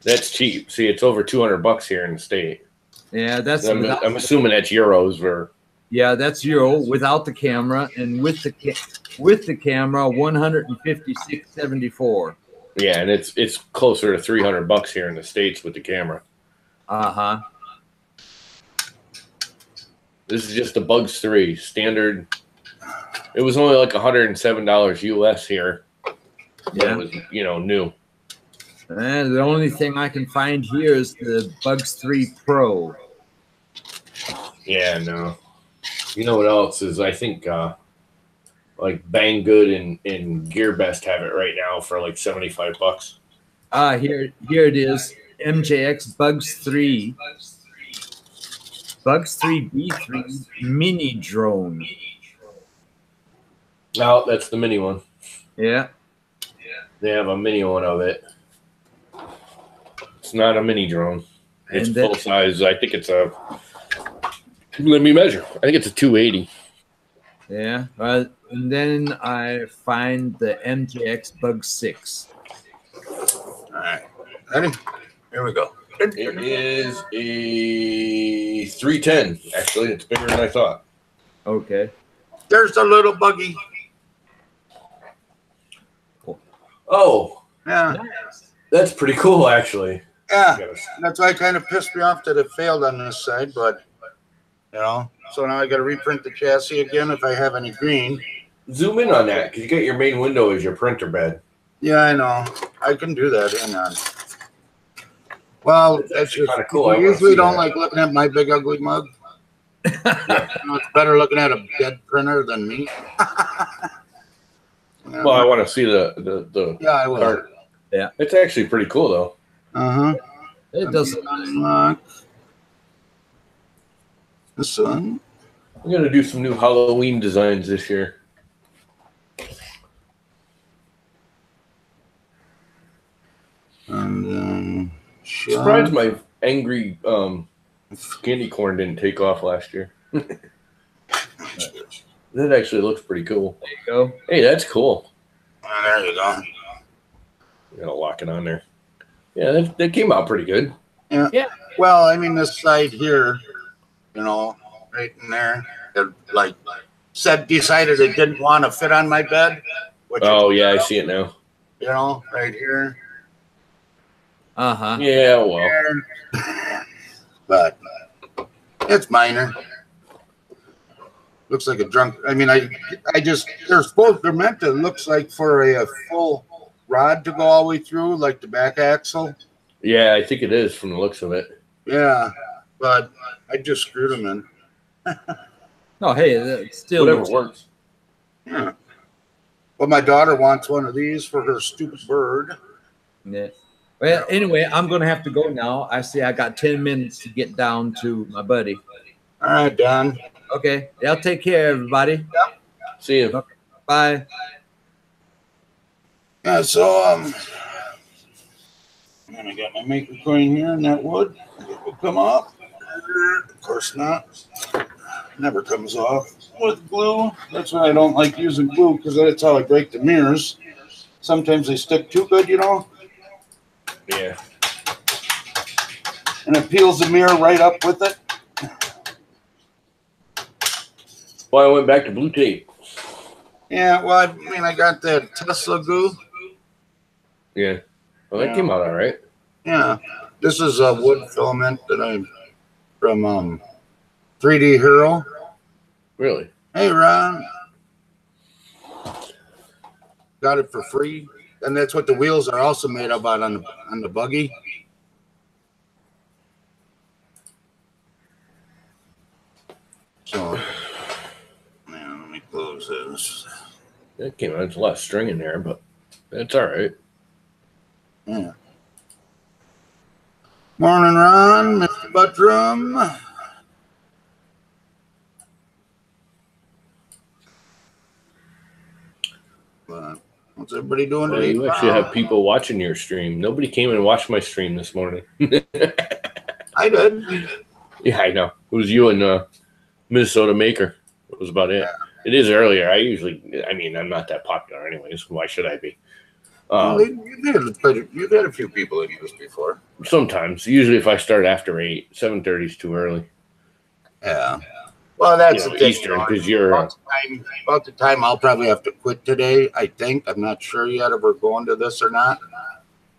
That's cheap. See, it's over $200 here in the state. Yeah, that's. I'm assuming that's euros or. Yeah, that's euro without the camera, and with the camera, 156.74. Yeah, and it's closer to $300 here in the States with the camera. Uh-huh. This is just the Bugs 3 standard. It was only like $107 US here. Yeah, it was, new. And the only thing I can find here is the Bugs 3 Pro. Yeah, no. You know what else is? I think like Banggood and GearBest have it right now for like $75. Here it is. MJX Bugs 3. Bugs 3 B3 mini drone. No, that's the mini one. Yeah. They have a mini one of it. It's not a mini drone. It's full size. I think it's a. Let me measure. I think it's a 280. Yeah. And then I find the MJX Bug 6. All right. Ready? Here we go. It is a 310. Actually, it's bigger than I thought. Okay. There's a little buggy. Oh. Yeah. That's pretty cool, actually. Yeah. That's why it kind of pissed me off that it failed on this side, but, so now I got to reprint the chassis again if I have any green. Zoom in on that, because you got your main window as your printer bed. Yeah, I know. I can do that. Hang on. Well, that's just kind of cool. I usually don't like looking at my big ugly mug. It's better looking at a dead printer than me. Well, I want to see the yeah, I will. Art. Yeah, it's actually pretty cool though. It doesn't unlock this one. I'm gonna do some new Halloween designs this year. And then surprised my angry candy corn didn't take off last year. That actually looks pretty cool. There you go. Hey, that's cool. There you go. You gotta lock it on there. Yeah, that came out pretty good. Yeah. Well, I mean, this side here, right in there, it decided it didn't want to fit on my bed. Oh, yeah, I see it now. Right here. Uh-huh. Yeah, well. But it's minor. Looks like a drunk. I mean, I just they're meant to looks like for a full rod to go all the way through, like the back axle. Yeah, I think it is from the looks of it. Yeah, but I just screwed them in. No, hey, it still Whatever looks. works. Yeah. Well, my daughter wants one of these for her stupid bird. Yeah. Well, anyway, I'm going to have to go now. I see I got 10 minutes to get down to my buddy. All right, Don. Okay. Y'all take care, everybody. See you. Okay. Bye. Yeah, so and I got my maker coin here, and that wood will come off. Of course not. Never comes off with glue. That's why I don't like using glue, because that's how I break the mirrors. Sometimes they stick too good, you know. Yeah. And it peels the mirror right up with it. Well, I went back to blue tape. Yeah, well, I mean, I got that Tesla glue. Yeah. Well, that came out all right. Yeah, this is a wood filament that I from 3D Hero. Really? Hey, Ron. Got it for free, and that's what the wheels are also made of on the buggy. So, man, let me close this. That came out. There's a lot of string in there, but that's all right. Yeah. Morning, Ron, Mr. Buttram. But what's everybody doing Well, today? you actually have people watching your stream. Nobody came and watched my stream this morning. I did. Yeah, I know. It was you and Minnesota Maker. That was about it. Yeah. It is earlier. I mean, I'm not that popular anyways. Why should I be? You've had a few people in this before. Sometimes. Usually if I start after 8, 7:30 is too early. Yeah. Well, that's the thing, Eastern, because you're about the time I'll probably have to quit today. I think I'm not sure yet if we're going to this or not.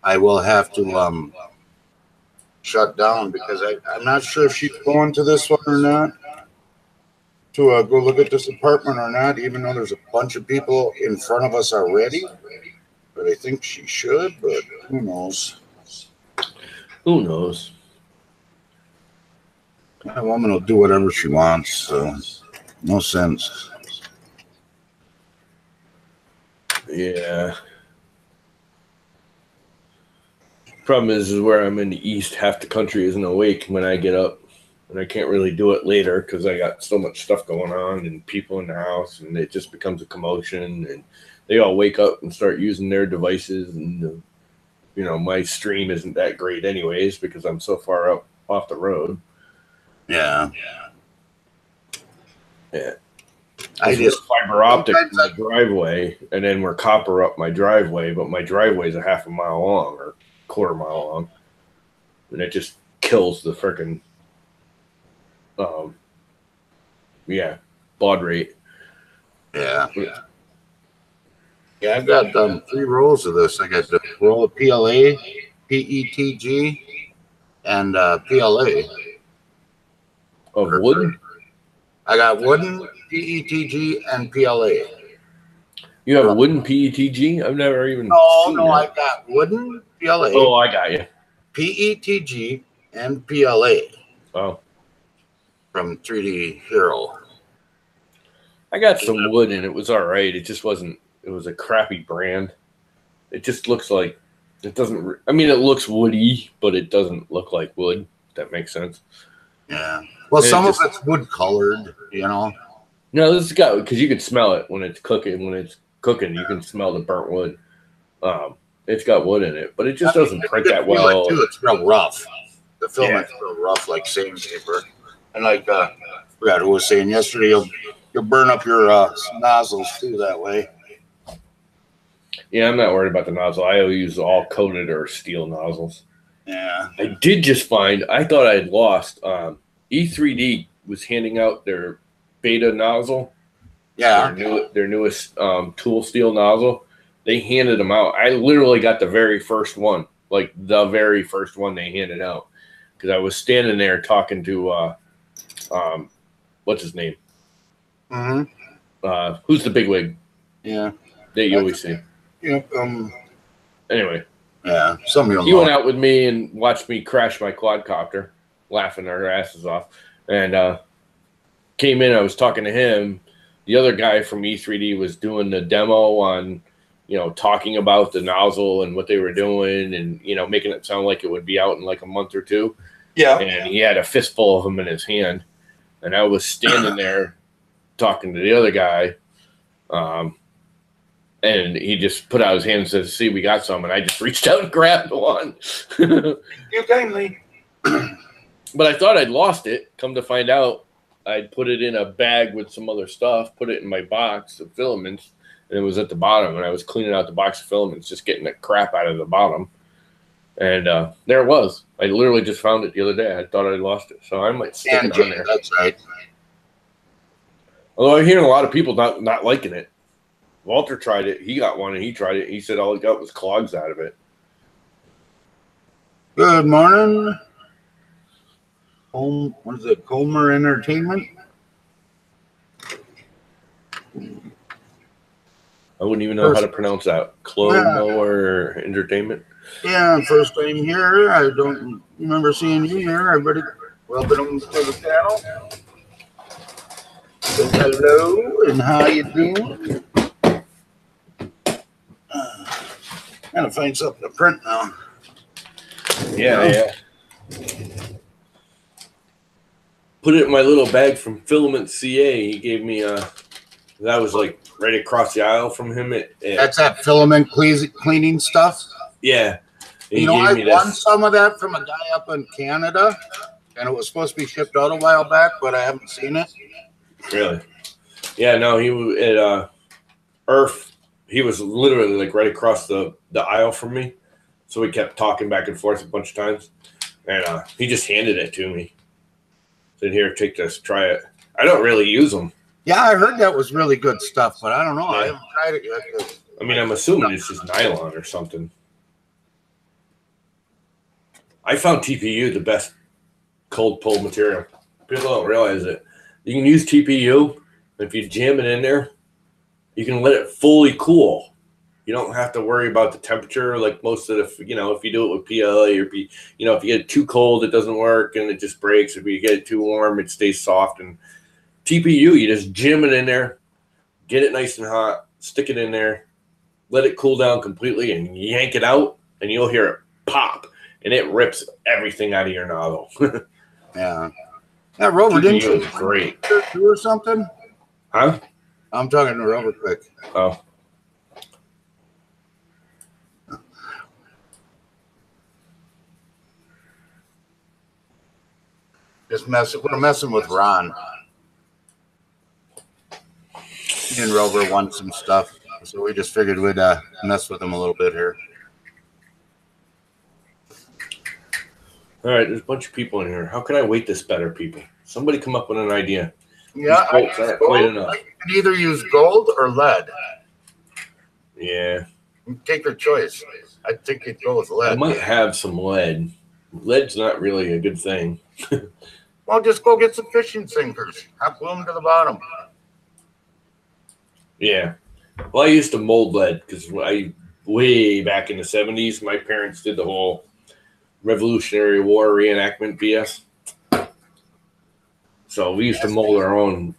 I will have to shut down because I'm not sure if she's going to this one or not. To go look at this apartment or not, even though there's a bunch of people in front of us already. But I think she should. But who knows? Who knows? That woman will do whatever she wants, so no sense. Yeah. Problem is where I'm in the east, half the country isn't awake when I get up, and I can't really do it later because I got so much stuff going on and people in the house, and it just becomes a commotion, and they all wake up and start using their devices, and my stream isn't that great anyways because I'm so far up off the road. Yeah. I just fiber optic my driveway, and then we're copper up my driveway, but my driveway is a half a mile long or quarter mile long, and it just kills the freaking baud rate. Yeah. I've got 3 rolls of this. I got the roll of PLA, PETG, and PLA. Of wood? I got wooden, PETG, and PLA. You have a wooden PETG? I've never even seen that. I've got wooden, PLA. Oh, I got you. PETG, and PLA. Wow. From 3D Hero. I got some wood, and it was all right. It just wasn't. It was a crappy brand. It just looks like it doesn't. I mean, it looks woody, but it doesn't look like wood. If that makes sense. Yeah. Well, some of it's wood colored, No, this has got because you can smell it when it's cooking. When it's cooking, you can smell the burnt wood. It's got wood in it, but it just doesn't print that well. It's real rough. The filament's real rough, like sandpaper. And like I forgot who was saying yesterday, you'll burn up your nozzles too that way. Yeah, I'm not worried about the nozzle. I use all coated or steel nozzles. Yeah. I did just find. I thought I had lost. E3D was handing out their beta nozzle. Yeah. Their newest tool steel nozzle. They handed them out. I literally got the very first one like the very first one they handed out, because I was standing there talking to what's his name? Mm-hmm. Who's the bigwig? Yeah. That you always see. Yep. Anyway. Yeah. Some of He went out with me and watched me crash my quadcopter, laughing our asses off, and came in. I was talking to him. The other guy from E3D was doing the demo on, talking about the nozzle and what they were doing, and making it sound like it would be out in like a month or two. Yeah. And he had a fistful of them in his hand, and I was standing there talking to the other guy, and he just put out his hand and said, "See, we got some," and I just reached out and grabbed one. You kindly. But I thought I'd lost it. Come to find out, I'd put it in a bag with some other stuff, put it in my box of filaments, and it was at the bottom. And I was cleaning out the box of filaments, just getting the crap out of the bottom. And there it was. I literally just found it the other day. I thought I lost it. So I might stick it on there. That's right. Although I'm hearing a lot of people not liking it. Walter tried it. He got one, and he tried it. He said all he got was clogs out of it. Good morning. What is it? Comer Entertainment? I wouldn't even know how to pronounce that. Clomo Entertainment? Yeah, first time here. I don't remember seeing you here. Everybody, welcome to the channel. So hello, and how you doing? Gotta find something to print now. Yeah. Put it in my little bag from Filament CA. He gave me that was like right across the aisle from him. That's that filament cleaning stuff. Yeah. I won some of that from a guy up in Canada, and it was supposed to be shipped out a while back, but I haven't seen it. Really? Yeah, no, he was at Earth. He was literally like right across the aisle from me. So we kept talking back and forth a bunch of times. And he just handed it to me. Said, "Here, take this, try it." I don't really use them. Yeah, I heard that was really good stuff, but I don't know. Yeah. I haven't tried it yet. I mean, I'm assuming it's just nylon or something. I found TPU the best cold pull material. People don't realize it. You can use TPU. If you jam it in there, you can let it fully cool. You don't have to worry about the temperature like most of the, if you do it with PLA or if you get it too cold, it doesn't work and it just breaks. If you get it too warm, it stays soft. And TPU, you just jam it in there, get it nice and hot, stick it in there, let it cool down completely and yank it out and you'll hear it pop and it rips everything out of your nozzle. Yeah. That Rover didn't you great. Or something? Huh? I'm talking to Rover quick. Oh. We're messing with Ron. Me and Rover want some stuff, so we just figured we'd mess with him a little bit here. All right, there's a bunch of people in here. How can I weight this better, people? Somebody come up with an idea. Yeah, bolts aren't quite enough. You can either use gold or lead. Yeah. Take your choice. I think you'd go with lead. I might have some lead. Lead's not really a good thing. Well, just go get some fishing sinkers. Glue them to the bottom. Yeah. Well, I used to mold lead because way back in the 70s, my parents did the whole Revolutionary War reenactment BS. So we used to mold our own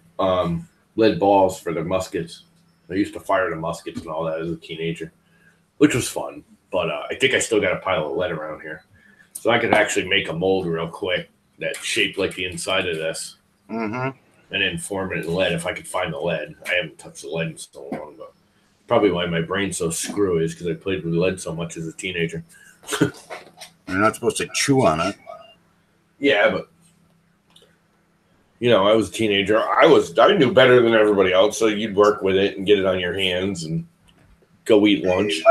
lead balls for the muskets. I used to fire the muskets and all that as a teenager, which was fun. But I think I still got a pile of lead around here. So I could actually make a mold real quick that's shaped like the inside of this. Mm-hmm. And then form it in lead if I could find the lead. I haven't touched the lead in so long, but probably why my brain's so screwy is because I played with lead so much as a teenager. You're not supposed to chew on it. Yeah, but I was a teenager. I knew better than everybody else, so you'd work with it and get it on your hands and go eat lunch.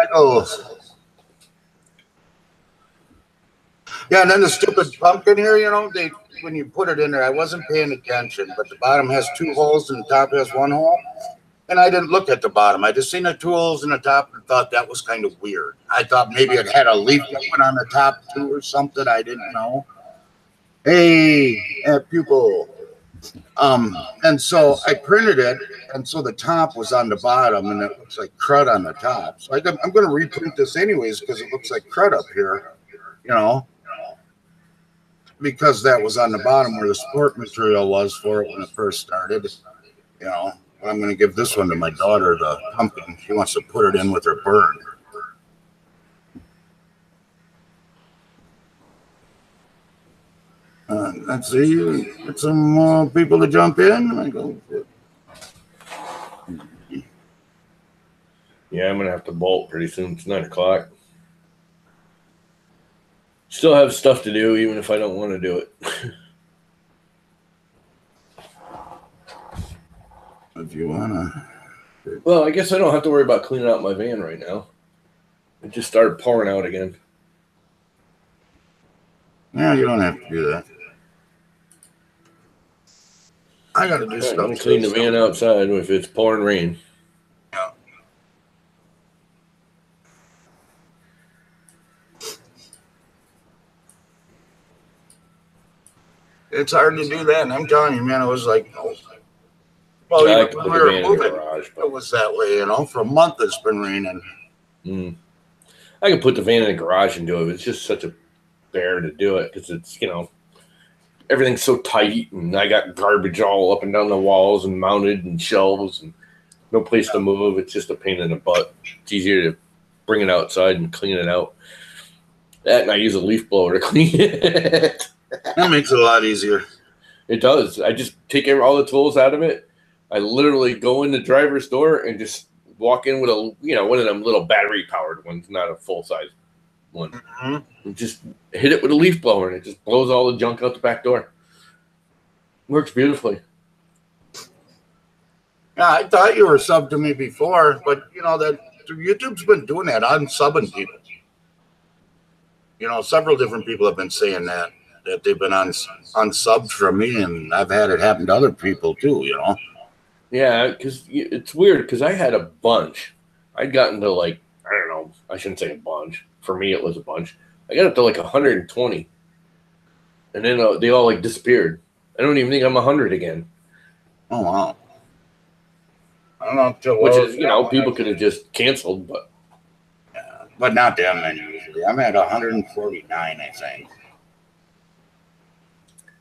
Yeah, and then the stupid pumpkin here, when you put it in there, I wasn't paying attention, but the bottom has 2 holes and the top has 1 hole. And I didn't look at the bottom. I just seen the tools and the top and thought that was kind of weird. I thought maybe it had a leaf that went on the top too or something. I didn't know. Hey, pupil. And so I printed it, and so the top was on the bottom, and it looks like crud on the top. So I'm going to reprint this anyways because it looks like crud up here, you know, because that was on the bottom where the sport material was for it when it first started, you know. I'm going to give this one to my daughter, the pumpkin. She wants to put it in with her bird. Let's see. Get some more people to jump in. I go. Yeah, I'm going to have to bolt pretty soon. It's 9 o'clock. Still have stuff to do, even if I don't want to do it. If you want to. Well, I guess I don't have to worry about cleaning out my van right now. It just started pouring out again. Yeah, you don't have to do that. I got to do stuff. I'm going to clean the van outside if it's pouring rain. Yeah. It's hard to do that, and I'm telling you, man, it was like, well, I even could when put we the were van in the moving, garage, but it was that way, you know. For a month, it's been raining. I could put the van in the garage and do it. It's just such a bear to do it because it's, you know, everything's so tight, and I got garbage all up and down the walls and mounted and shelves and no place to move. It's just a pain in the butt. It's easier to bring it outside and clean it out. That, and I use a leaf blower to clean it. That makes it a lot easier. It does. I just take all the tools out of it. I literally go in the driver's door and just walk in with a, you know, one of them little battery powered ones, not a full size one. And just hit it with a leaf blower, and it just blows all the junk out the back door. Works beautifully. Yeah, I thought you were subbed to me before, but you know that YouTube's been doing that, unsubbing people. You know, several different people have been saying that they've been unsubbed from me, and I've had it happen to other people too. You know. Yeah, because it's weird because I had a bunch. I'd gotten to like, I don't know, I shouldn't say a bunch. For me, it was a bunch. I got up to like 120. And then they all like disappeared. I don't even think I'm 100 again. Oh, wow. I don't know. Which is, you know, people could have just canceled, but. Yeah, but not that many usually. I'm at 149, I think.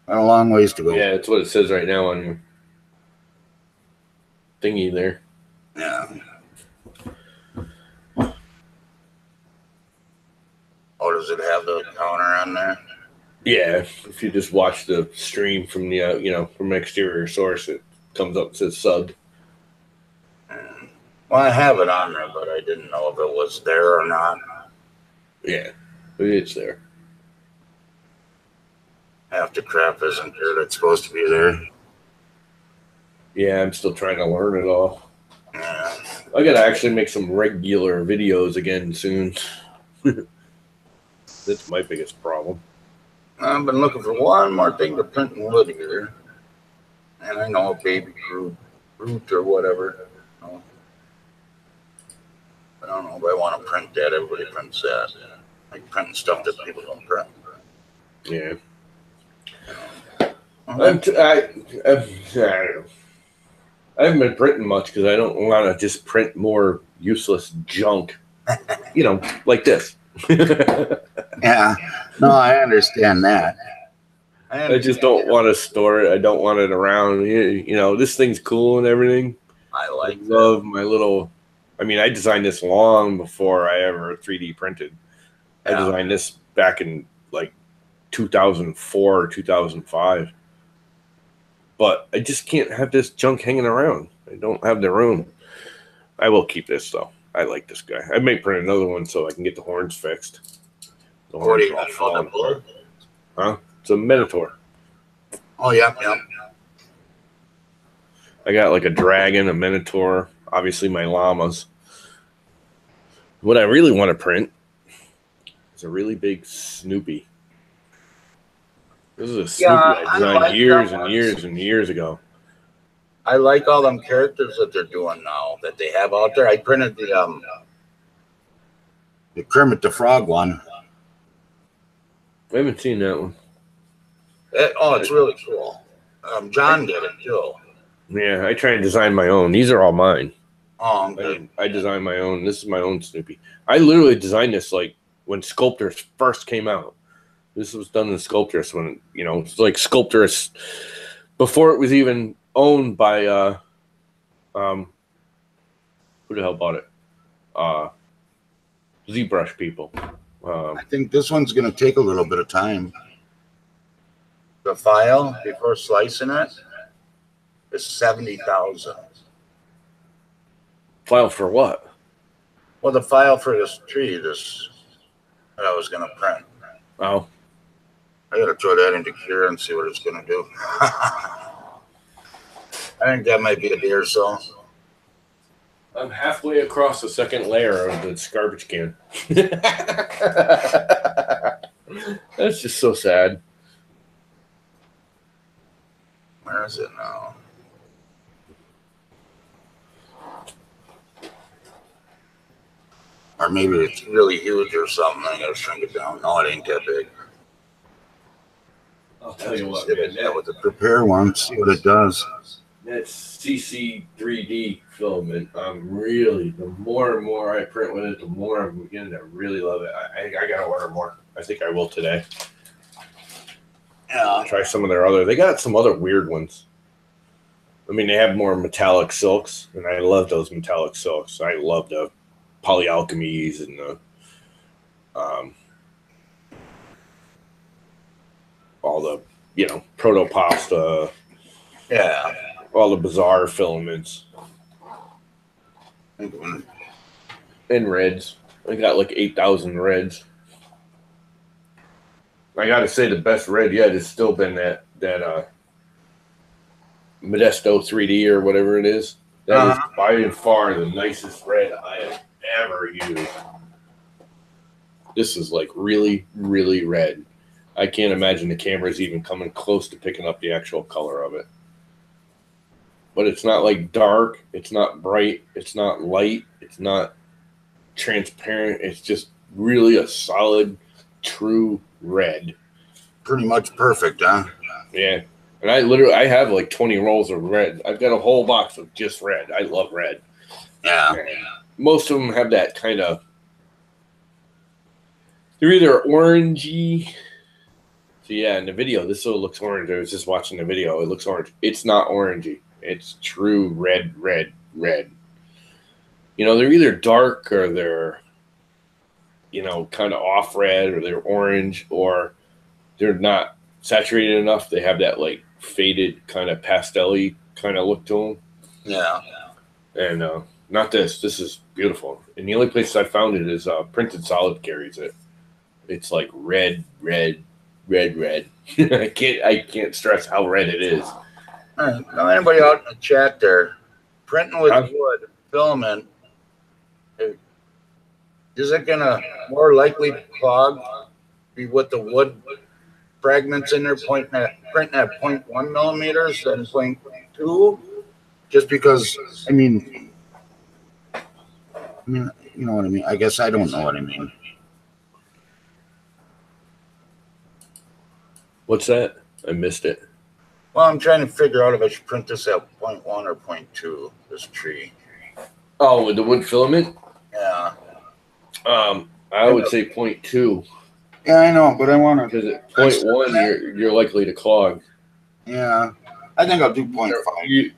Got a long ways to go. Yeah, that's what it says right now on your thingy there. Yeah. Oh, does it have the counter on there? Yeah, if you just watch the stream from the, you know, from exterior source, it comes up and says subbed. Well, I have it on there, but I didn't know if it was there or not. Yeah, it's there. Half the crap isn't there that's supposed to be there. Yeah, I'm still trying to learn it all. Yeah. I got to actually make some regular videos again soon. That's my biggest problem. I've been looking for one more thing to print in wood here. And I know a baby root or whatever. I don't know if I want to print that. Everybody prints that. Like printing stuff that people don't print. Yeah. I don't know. I haven't been printing much because I don't want to just print more useless junk. You know, like this. Yeah. No, I understand that. I just don't want to store it. I don't want it around. You know, this thing's cool and everything. I love my little. I mean, I designed this long before I ever 3D printed. I designed this back in like 2004 or 2005. But I just can't have this junk hanging around. I don't have the room. I will keep this though. I like this guy. I may print another one so I can get the horns fixed. The horns are all falling apart. Huh? It's a Minotaur. Oh, yeah. I got like a dragon, a Minotaur, obviously my llamas. What I really want to print is a really big Snoopy. This is a Snoopy I designed years and years and years ago. I like all them characters that they're doing now that they have out there. I printed the Kermit the Frog one. I haven't seen that one. It's really cool. John did it too. Yeah, I try and design my own. These are all mine. Okay. I designed my own. This is my own Snoopy. I literally designed this like when Sculptors first came out. This was done in Sculptors when, you know, it's like Sculptors before it was even owned by who the hell bought it? ZBrush people. I think this one's going to take a little bit of time. The file before slicing it is 70,000. File for what? Well, the file for this tree, that I was going to print. Oh. I got to throw that into Cure and see what it's going to do. I think that might be a day or so. I'm halfway across the second layer of this garbage can. That's just so sad. Where is it now? Or maybe it's really huge or something. I gotta shrink it down. No, it ain't that big. I'll tell you what, man. Yeah, with the prepare one, see what it does. That's CC 3D filament. Really, the more and more I print with it, the more I'm beginning to really love it. I gotta order more. I think I will today. Yeah. Try some of their other. They got some other weird ones. I mean, they have more metallic silks, and I love those metallic silks. I love the polyalchemies and the all the, you know, protopasta. Yeah. All the bizarre filaments. And reds. I got like 8,000 reds. I gotta say the best red yet has still been that Modesto 3D or whatever it is. That is by far the nicest red I have ever used. This is like really, really red. I can't imagine the camera's even coming close to picking up the actual color of it. But it's not like dark, it's not bright, it's not light, it's not transparent. It's just really a solid, true red. Pretty much perfect, huh? Yeah. And I have like 20 rolls of red. I've got a whole box of just red. I love red. Yeah. Most of them have that kind of, they're either orangey. So yeah, in the video, this still looks orange. I was just watching the video. It looks orange. It's not orangey. It's true red, red, red. You know, they're either dark or they're, you know, kind of off red, or they're orange, or they're not saturated enough. They have that like faded kind of pastel-y kind of look to them. Yeah. And not this. This is beautiful. And the only place I found it is Printed Solid carries it. It's like red, red, red, red. I can't stress how red it is. All right. Now, anybody out in the chat there, printing with wood, filament, is it gonna more likely clog be with the wood fragments in there printing at 0.1 millimeters than 0.2? Just because, I mean, you know what I mean? I guess I don't know what I mean. What's that? I missed it. Well, I'm trying to figure out if I should print this at 0.1 or 0.2, this tree. Oh, with the wood filament? Yeah. I would say 0.2. Yeah, I know, but I want to. Because at 0.1, you're likely to clog. Yeah. I think I'll do 0.5. You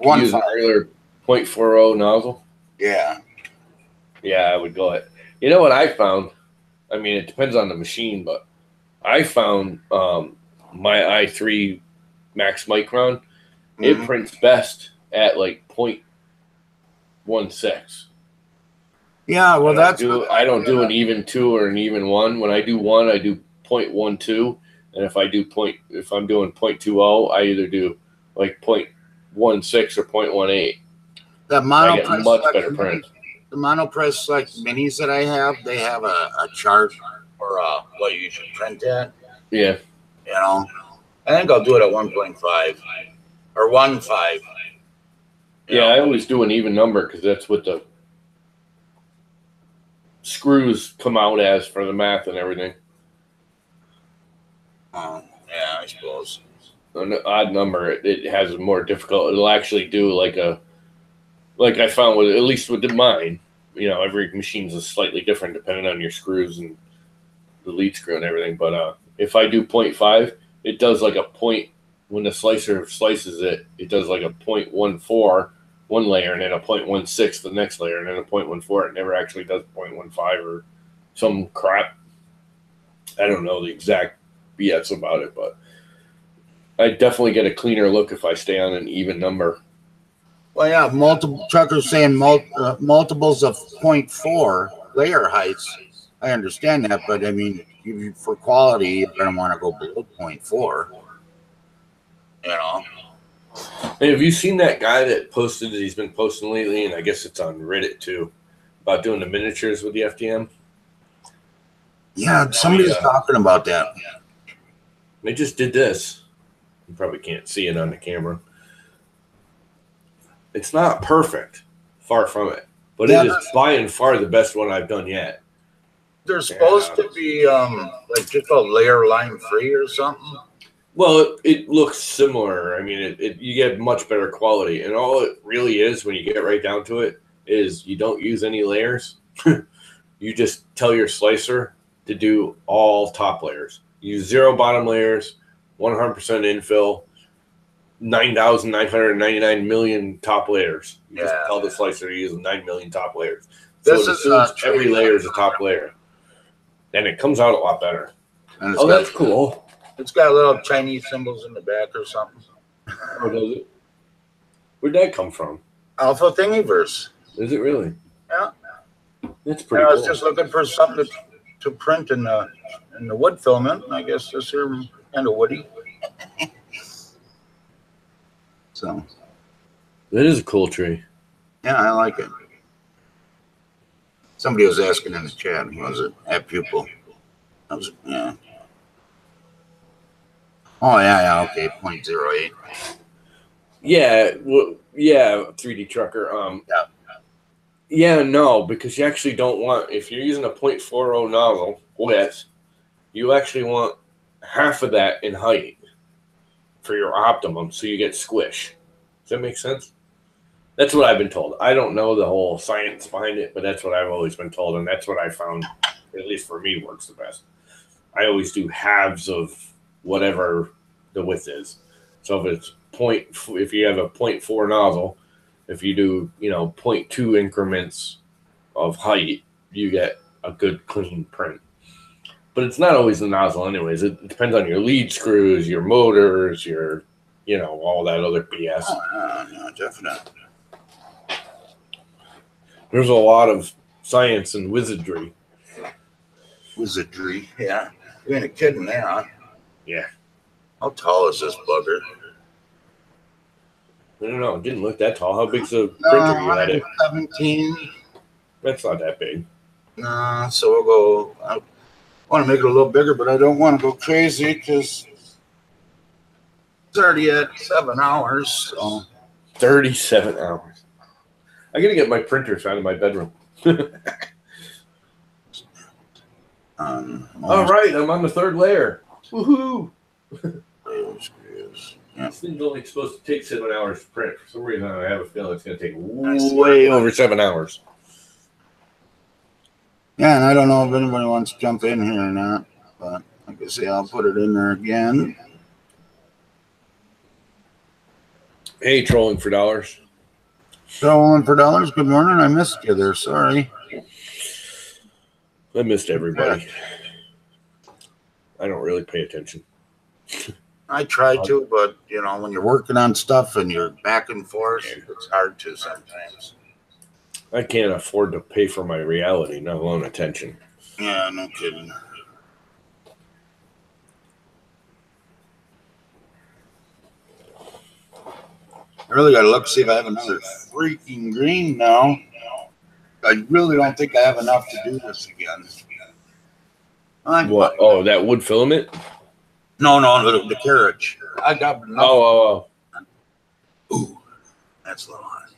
use a regular 0.40 nozzle? Yeah. Yeah, I would go at. You know what I found? I mean, it depends on the machine, but I found my i3 Max Micron, it prints best at like 0.16. Yeah, well, I don't do an even 2 or an even 1. When I do 1, I do 0.12, and if I'm doing 0.20, I either do like 0.16 or 0.18. That monopress, much better print. The monopress like minis that I have, they have a chart for what you should print at. Yeah. You know, I think I'll do it at 1.5 or 1.5. Yeah, I always do an even number because that's what the screws come out as for the math and everything. Yeah, I suppose. An odd number, it has a more difficult. It'll actually do like I found with at least with mine. You know, every machine's is slightly different depending on your screws and the lead screw and everything. But if I do 0.5, it does like a point when the slicer slices it. It does like a 0.14 one layer and then a 0.16 the next layer and then a 0.14. It never actually does 0.15 or some crap. I don't know the exact BS about it, but I definitely get a cleaner look if I stay on an even number. Well, yeah, multiple truckers saying multiples of 0.4 layer heights. I understand that, but I mean, for quality, you're going to want to go below 0.4. You know. Hey, have you seen that guy that posted that he's been posting lately, and I guess it's on Reddit too, about doing the miniatures with the FDM? Yeah, somebody's talking about that. They just did this. You probably can't see it on the camera. It's not perfect, far from it, but it is by and far the best one I've done yet. They're supposed to be like just a layer line free or something. Well, it looks similar. I mean, you get much better quality, and all it really is when you get right down to it is you don't use any layers. You just tell your slicer to do all top layers. Use 0 bottom layers, 100% infill, 9,999 million top layers. You just tell the slicer to use 9 million top layers. So it assumes every layer is a top layer. And it comes out a lot better. Oh, that's cool. It's got little Chinese symbols in the back or something. Oh, does it? Where'd that come from? Alpha Thingiverse. Is it really? Yeah. That's pretty cool. I was just looking for something to print in the wood filament. I guess this here kind of woody. So. That is a cool tree. Yeah, I like it. Somebody was asking in the chat, was it at Pupil? Yeah. Oh, yeah, okay, 0.08. Yeah, well, yeah, 3D trucker. Yeah, no, because you actually don't want, if you're using a 0.40 nozzle width, you actually want half of that in height for your optimum, so you get squish. Does that make sense? That's what I've been told. I don't know the whole science behind it, but that's what I've always been told, and that's what I found, at least for me, works the best. I always do halves of whatever the width is. So if you have a 0.4 nozzle, if you do 0.2 increments of height, you get a good clean print. But it's not always the nozzle, anyways. It depends on your lead screws, your motors, your all that other BS. Oh, no, definitely. There's a lot of science and wizardry. Wizardry, yeah. You ain't kidding there, huh? Yeah. How tall is this bugger? I don't know. It didn't look that tall. How big's the printer you had it? 17. That's not that big. Nah, so we'll go. I want to make it a little bigger, but I don't want to go crazy because it's already at 7 hours. So. 37 hours. I got to get my printers out of my bedroom. All right, I'm on the 3rd layer. Woohoo! Yeah. This thing's only supposed to take 7 hours to print. For some reason, I have a feeling it's going to take way over 7 hours. Yeah, and I don't know if anybody wants to jump in here or not, but like I say, I'll put it in there again. Hey, trolling for dollars. Trolling for dollars. Good morning. I missed you there. Sorry. I missed everybody. I don't really pay attention. I try to, but when you're working on stuff and you're back and forth, it's hard to sometimes. I can't afford to pay for my reality, let alone attention. Yeah, no kidding. I really got to look to see if I have another freaking green now. I really don't think I have enough to do this again. What? Oh, that wood filament? No, the carriage. I got enough. Oh. Ooh, that's a little hot.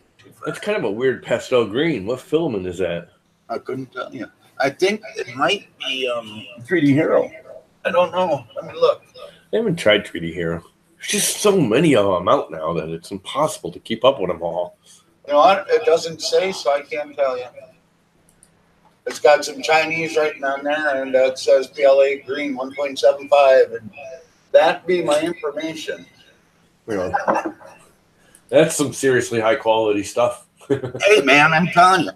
That's kind of a weird pastel green. What filament is that? I couldn't tell you. I think it might be 3D Hero. I don't know. Let me look. I haven't tried 3D Hero. There's just so many of them out now that it's impossible to keep up with them all. You know what? It doesn't say, so I can't tell you. It's got some Chinese writing on there, and it says PLA green 1.75, and that be my information. You know, that's some seriously high quality stuff. Hey, man, I'm telling you.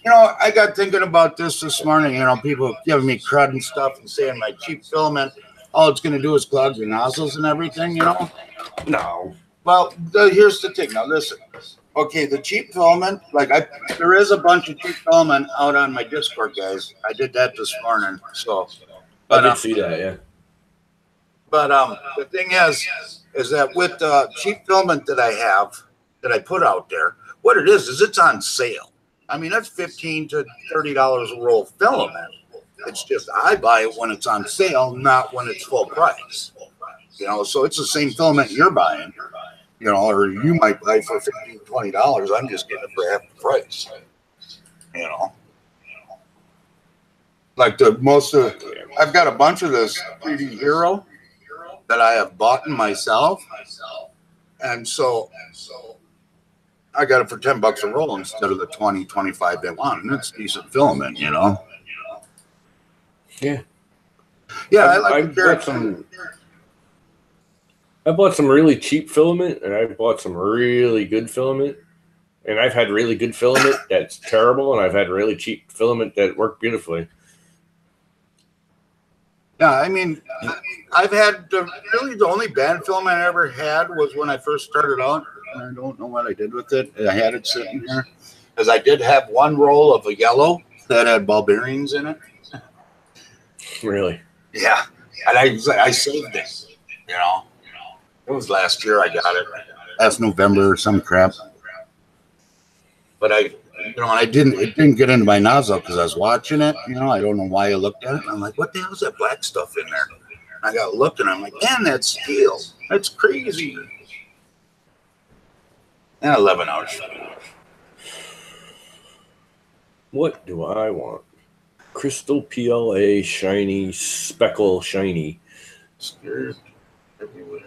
You know, I got thinking about this morning. You know, people giving me crud and stuff and saying my cheap filament, all it's going to do is clog your nozzles and everything, you know? No. Well, here's the thing. Now, listen. Okay, the cheap filament, there is a bunch of cheap filament out on my Discord, guys. I did that this morning. So, I did see that, yeah. But the thing is that with the cheap filament that I have, that I put out there, what it is it's on sale. I mean, that's $15 to $30 a roll of filament. It's just I buy it when it's on sale, not when it's full price. You know, so it's the same filament you're buying, you know, or you might buy for $15, $20. I'm just getting it for half the price. You know, like I've got a bunch of this 3D Hero that I have bought myself, and so I got it for $10 a roll instead of the 20, 25 they want, and it's decent filament, you know. Yeah, yeah. I bought some really cheap filament, and I bought some really good filament, and I've had really good filament that's terrible, and I've had really cheap filament that worked beautifully. Yeah, I mean, I've had really the only bad filament I ever had was when I first started out. I don't know what I did with it. I had it sitting here because I did have one roll of a yellow that had ball bearings in it. Really? Yeah, and I saved it. You know, it was last year I got it, last November or some crap. But it didn't get into my nozzle because I was watching it. You know, I don't know why I looked at it. And I'm like, what the hell is that black stuff in there? And I got looked, and I'm like, man, that's steel. That's crazy. And 11 hours. What do I want? Crystal PLA shiny speckle shiny. Scared everywhere.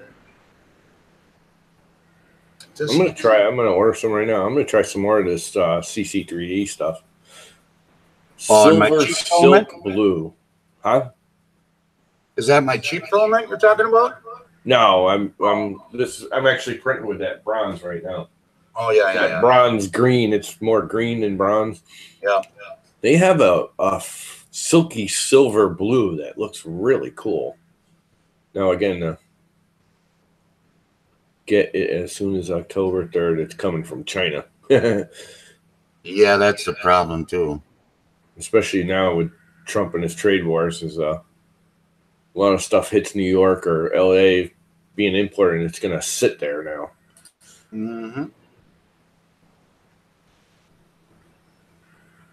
I'm gonna order some right now. I'm gonna try some more of this CC3D stuff. Silver silk blue. Huh? Is that my cheap filament you're talking about? No, I'm actually printing with that bronze right now. Oh yeah. Bronze green. It's more green than bronze. Yeah. They have a silky silver blue that looks really cool. Now again, get it as soon as October 3rd. It's coming from China. Yeah, that's the problem too. Especially now with Trump and his trade wars, is a lot of stuff hits New York or LA being imported, and it's going to sit there now. Mm-hmm.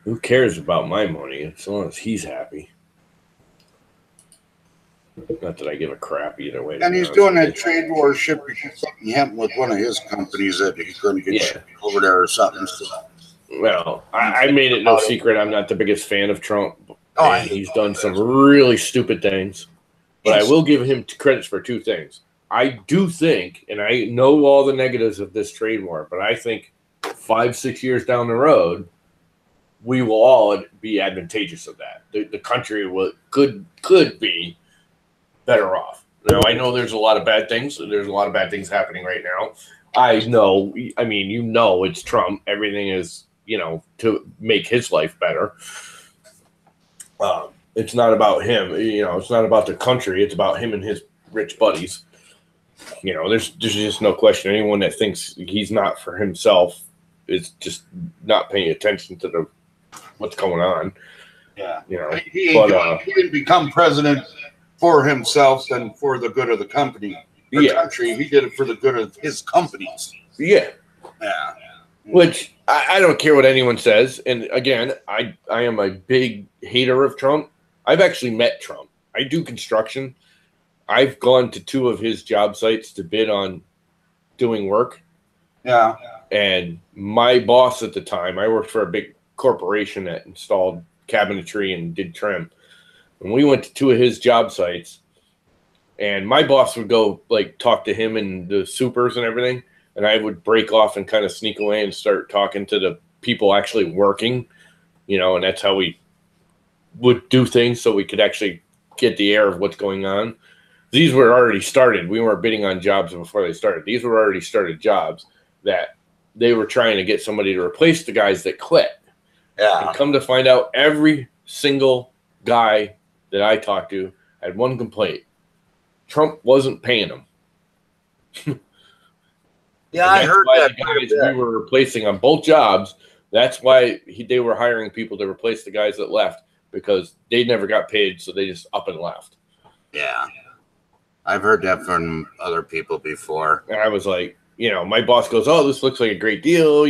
Who cares about my money as long as he's happy? Not that I give a crap either way. And he's doing that trade war shipping hemp with one of his companies that he's going to get shipped over there or something. So. Well, I made it no secret. I'm not the biggest fan of Trump. Oh, he's done some really stupid things. But I will give him credits for two things. I do think, and I know all the negatives of this trade war, but I think 5-6 years down the road, we will all be advantageous of that. The country could be better off. Now, I know there's a lot of bad things. There's a lot of bad things happening right now. I know. I mean, it's Trump. Everything is, to make his life better. It's not about him. It's not about the country. It's about him and his rich buddies. There's just no question. Anyone that thinks he's not for himself is just not paying attention to what's going on. Yeah. He didn't become president for himself and for the good of the country. Country. He did it for the good of his companies. Yeah. Yeah. Which I don't care what anyone says. And again, I am a big hater of Trump. I've actually met Trump. I do construction. I've gone to 2 of his job sites to bid on doing work. Yeah. And my boss at the time, I worked for a big corporation that installed cabinetry and did trim. And we went to 2 of his job sites, and my boss would go like talk to him and the supers and everything, and I would break off and kind of sneak away and start talking to the people actually working, and that's how we would do things so we could actually get the air of what's going on. These were already started. We weren't bidding on jobs before they started. These were already started jobs that they were trying to get somebody to replace the guys that quit. Yeah. And come to find out, every single guy that I talked to had one complaint. Trump wasn't paying them. Yeah, I heard that. The guys we were replacing on both jobs, that's why they were hiring people to replace the guys that left, because they never got paid, so they just up and left. Yeah. I've heard that from other people before. And I was like, my boss goes, oh, this looks like a great deal.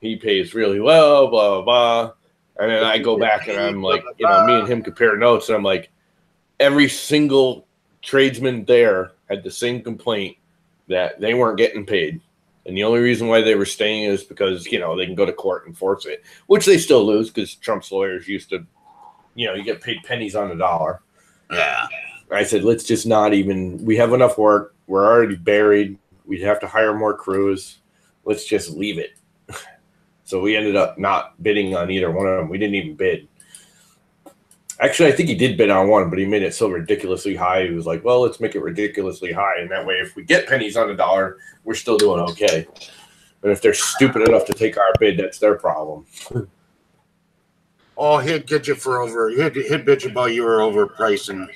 He pays really well, blah, blah, blah. And then I go back and I'm like, me and him compare notes. And I'm like, every single tradesman there had the same complaint that they weren't getting paid. And the only reason why they were staying is because, they can go to court and force it, which they still lose because Trump's lawyers used to, you get paid pennies on the dollar. Yeah. I said, let's just not even, we have enough work. We're already buried. We'd have to hire more crews. Let's just leave it. So we ended up not bidding on either one of them. We didn't even bid. Actually, I think he did bid on one, but he made it so ridiculously high. He was like, well, let's make it ridiculously high. And that way, if we get pennies on the dollar, we're still doing okay. But if they're stupid enough to take our bid, that's their problem. Oh, he'd get you for he'd bitch about you were overpricing,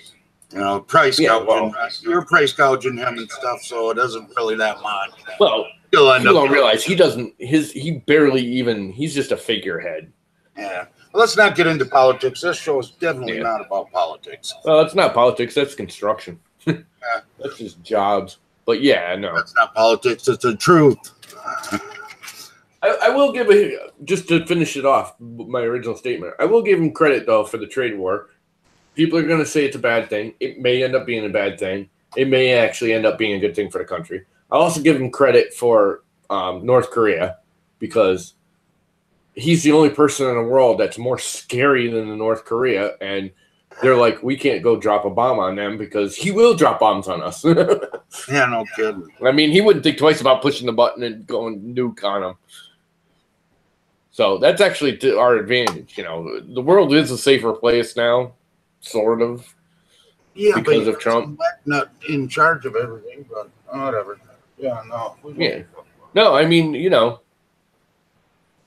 price gouging. Well, you're price gouging him and stuff, so it isn't really that much. Well, You'll end people up don't realize he barely even, he's just a figurehead. Yeah. Well, let's not get into politics. This show is definitely not about politics. Well, it's not politics. That's construction. That's just jobs. But yeah, no. That's not politics. It's the truth. I will give just to finish it off, my original statement, I will give him credit, though, for the trade war. People are going to say it's a bad thing. It may end up being a bad thing. It may actually end up being a good thing for the country. I'll also give him credit for North Korea, because he's the only person in the world that's more scary than the North Korea, and they're like, we can't go drop a bomb on them because he will drop bombs on us. Yeah, no kidding. I mean, he wouldn't think twice about pushing the button and going nuke on them. So that's actually to our advantage. The world is a safer place now, sort of, because of Trump. Not in charge of everything, but whatever. Yeah, no. Yeah. No, I mean,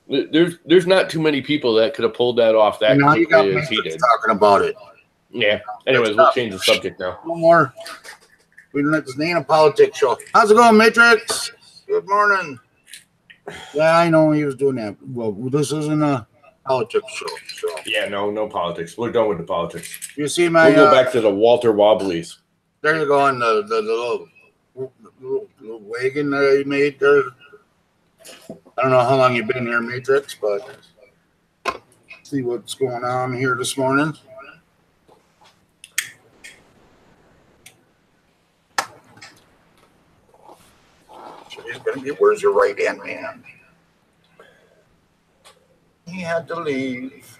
there's not too many people that could have pulled that off that quickly as he did. Talking about it. Yeah. Anyways, we'll change the subject now. No more. This ain't a politics show. How's it going, Matrix? Good morning. Yeah, I know he was doing that. Well, this isn't a politics show. So. Yeah, no politics. We're done with the politics. You see my? We'll go back to the Walter Wobblies. There you go on the little wagon that he made there. I don't know how long you've been here, Matrix, but see what's going on here this morning. He's going to be, where's your right hand man? He had to leave.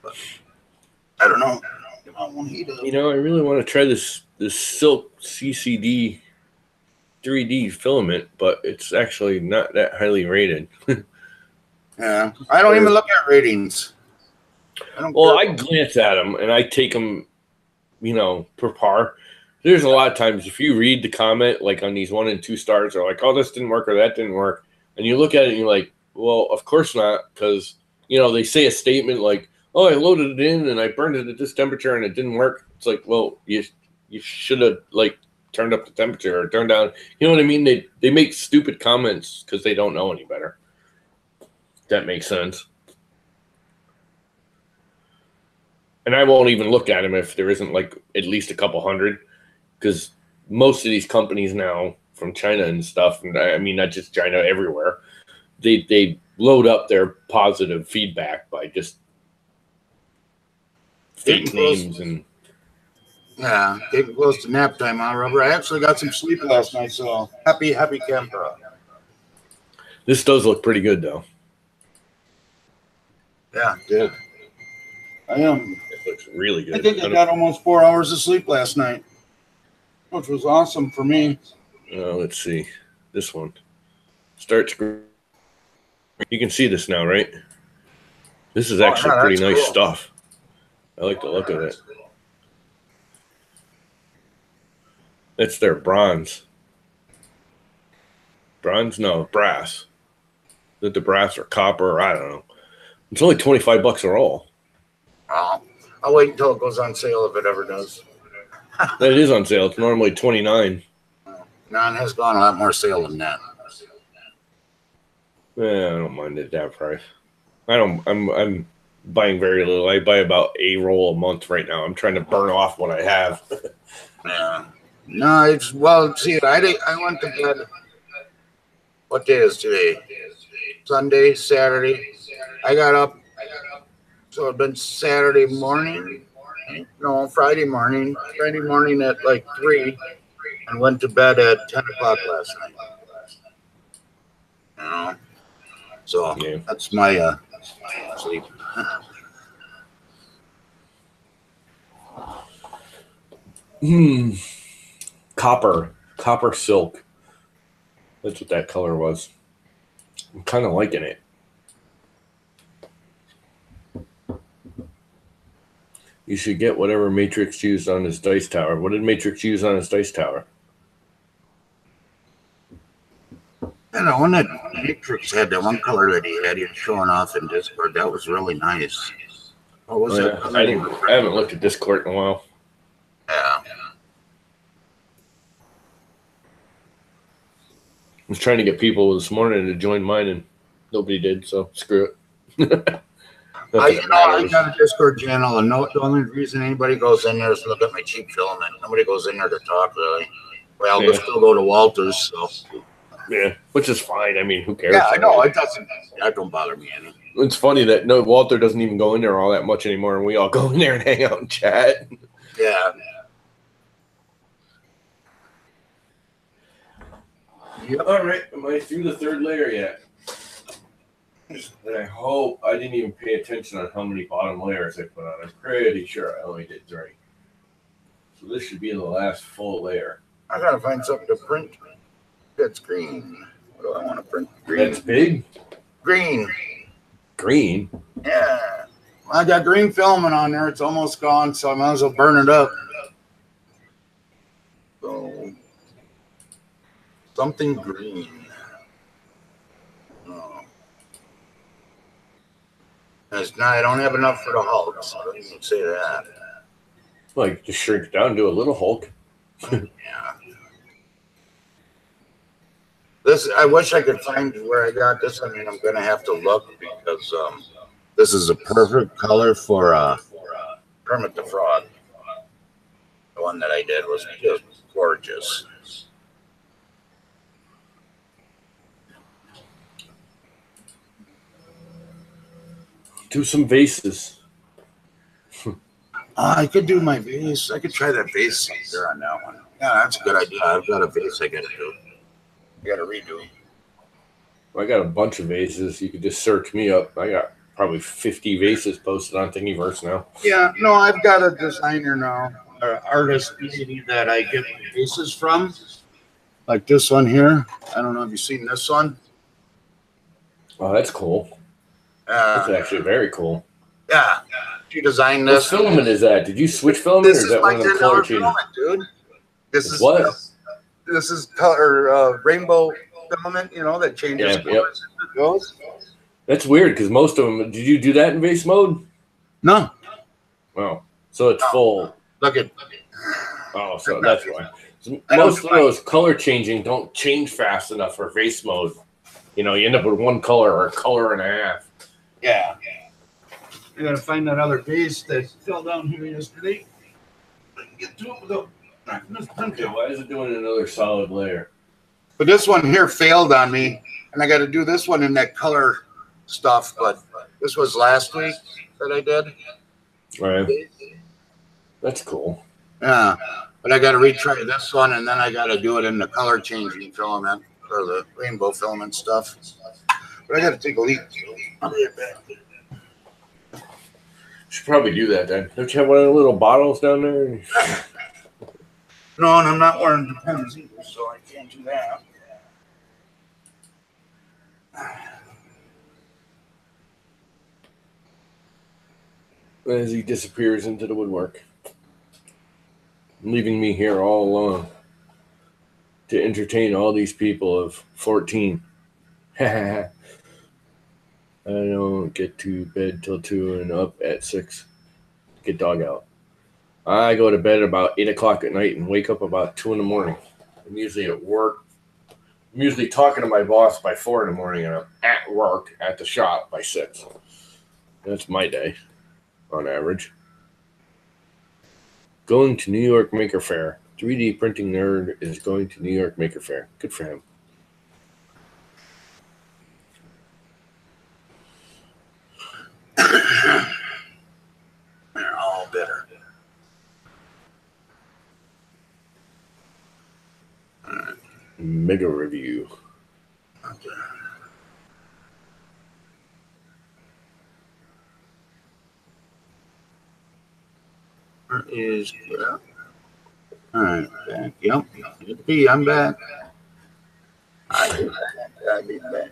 But I don't know. I really want to try this Silk CCD 3D filament, but it's actually not that highly rated. Yeah, I don't even look at ratings. I glance at them and I take them, per par. There's a lot of times if you read the comment, like on these 1 and 2 stars, they're like, oh, this didn't work or that didn't work. And you look at it and you're like, well, of course not. Because, they say a statement like, oh, I loaded it in and I burned it at this temperature and it didn't work. It's like, well, you should have turned up the temperature or turned down. You know what I mean? They make stupid comments because they don't know any better. That makes sense. And I won't even look at them if there isn't at least a couple hundred, because most of these companies now from China and stuff, and I mean, not just China, everywhere, they load up their positive feedback by just fake names and. Yeah, getting close to nap time, huh, Rubber? I actually got some sleep last night, so happy camper. This does look pretty good, though. Yeah, it did. I am. It looks really good. I think I got almost 4 hours of sleep last night, which was awesome for me. Let's see. This one. Start screen. You can see this now, right? This is actually pretty nice stuff. I like the look of it. That's their bronze. Bronze? No, brass. Is it the brass or copper? I don't know. It's only $25 a roll. I'll wait until it goes on sale if it ever does. That is on sale. It's normally $29. No, it has gone a lot more sale than that. Yeah, I don't mind it at that price. I'm buying very little. I buy about a roll a month right now. I'm trying to burn off what I have. Yeah. No, it's see, I went to bed. What day is today? Sunday, Saturday. I got up, so it's been Saturday morning. No, Friday morning. Friday morning at like 3, and went to bed at 10 o'clock last night. You know, so Yeah. that's my sleep. Copper silk. That's what that color was. I'm kind of liking it. You should get whatever Matrix used on his dice tower. What did Matrix use on his dice tower? And the one that Matrix had, that one color that he had showing off in Discord, that was really nice. What was it? I haven't looked at Discord in a while. Yeah. I was trying to get people this morning to join mine, and nobody did, so screw it. I got a Discord channel, and the only reason anybody goes in there is to look at my cheap filament. Nobody goes in there to talk, really. Well, Yeah. we'll still go to Walter's, so. Yeah, which is fine. I mean, who cares? Yeah, I know. That don't bother me any. It's funny that Walter doesn't even go in there all that much anymore, and we all go in there and hang out and chat. Yeah. Yep. All right, am I through the third layer yet? And I hope I didn't even pay attention on how many bottom layers I put on. I'm pretty sure I only did 3. So this should be the last full layer. I gotta find something to print. That's green. What do I want to print? Green. That's big. Green. Green. Yeah. I got green filament on there. It's almost gone, so I might as well burn it up. So, something green. Oh. I don't have enough for the Hulk, so I don't even say that. Like, just shrink down to a little Hulk. Yeah. I wish I could find where I got this. I mean, I'm going to have to look because this is a perfect color for Kermit the Frog. The one that I did was just gorgeous. Do some vases. I could do my vase. I could try that vase there on that one. Yeah, that's a good idea. I've got a vase I got to do. I got to redo. I got a bunch of vases. You could just search me up. I got probably 50 vases posted on Thingiverse now. Yeah, no, I've got a designer now, an artist lady that I get my vases from. Like this one here. I don't know if you've seen this one. Oh, that's cool. That's actually very cool. Yeah. She designed What this. filament is that? Did you switch filament, This or is is that my one of the $10 color changes? filament, dude. This is What? This is color rainbow filament, that changes Yeah, colors as it goes. That's weird because most of them. Did you do that in vase mode? No. Oh, so it's full. Look at. Oh, so that's why. So most of those color changing don't change fast enough for vase mode. You end up with one color or a color and a half. Yeah. I gotta find that other vase that fell down here yesterday. I can get to it without. Okay, why is it doing another solid layer? But this one here failed on me, and I got to do this one in that color stuff. But this was last week that I did. Right. That's cool. Yeah, but I got to retry this one, and then I got to do it in the color changing filament or the rainbow filament stuff. But I got to take a leak. I'll be right back. Should probably do that then. Don't you have one of the little bottles down there? No, and I'm not wearing depends either, so I can't do that. As he disappears into the woodwork, leaving me here all alone to entertain all these people of 14. I don't get to bed till 2 and up at 6. Get dog out. I go to bed about 8 o'clock at night and wake up about 2 in the morning. I'm usually at work. I'm usually talking to my boss by 4 in the morning, and I'm at work at the shop by 6. That's my day, on average. Going to New York Maker Faire. 3D printing nerd is going to New York Maker Faire. Good for him. They're all bitter. All right. Mega review. Okay. Where is yeah. All right, back. Yep. Yippee, I'm back. I'll be back.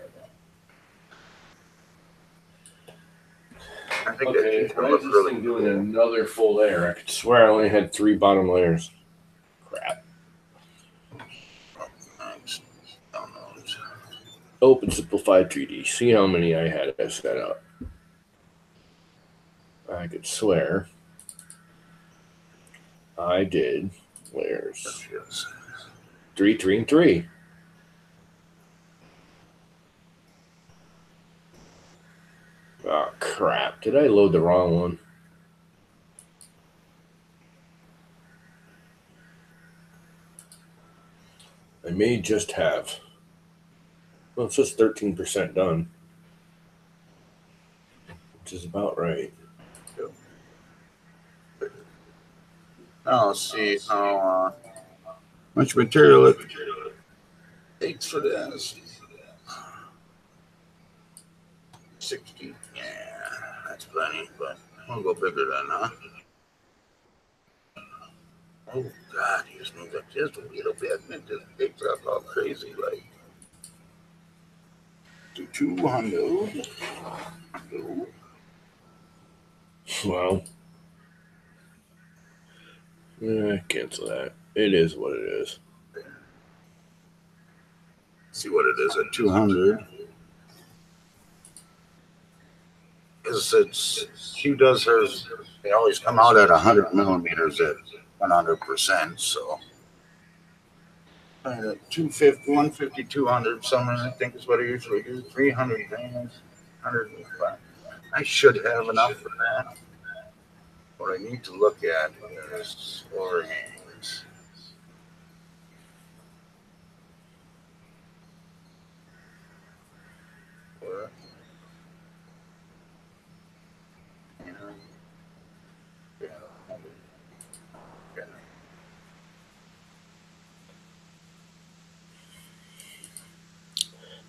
I think Okay, that's why gonna is look this really thing doing cool. another full layer? I could swear I only had 3 bottom layers. Crap. Thanks. Downloads. Open Simplified 3D. See how many I had set up. I could swear I did layers. Yes. 3, 3, and 3. Oh, crap. Did I load the wrong one? I may just have. Well, it says 13% done, which is about right. Now let's see how much material it takes for this. 60. Yeah, that's plenty, but we'll go bigger then, huh? Oh God, you just moved up just a little bit and it just picks up all crazy like to 200. Well, cancel that. It is what it is. See what it is at 200. She does hers. They always come out at 100 millimeters at 100%. So 250, 150, 200. Somewhere I think is what I usually do. 300 grams, 105. I should have enough for that. What I need to look at is overhangs. What?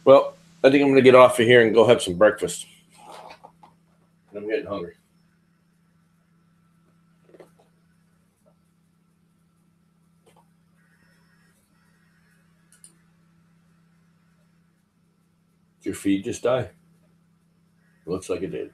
Well, I think I'm going to get off of here and go have some breakfast. I'm getting hungry. Did your feed just die? Looks like it did.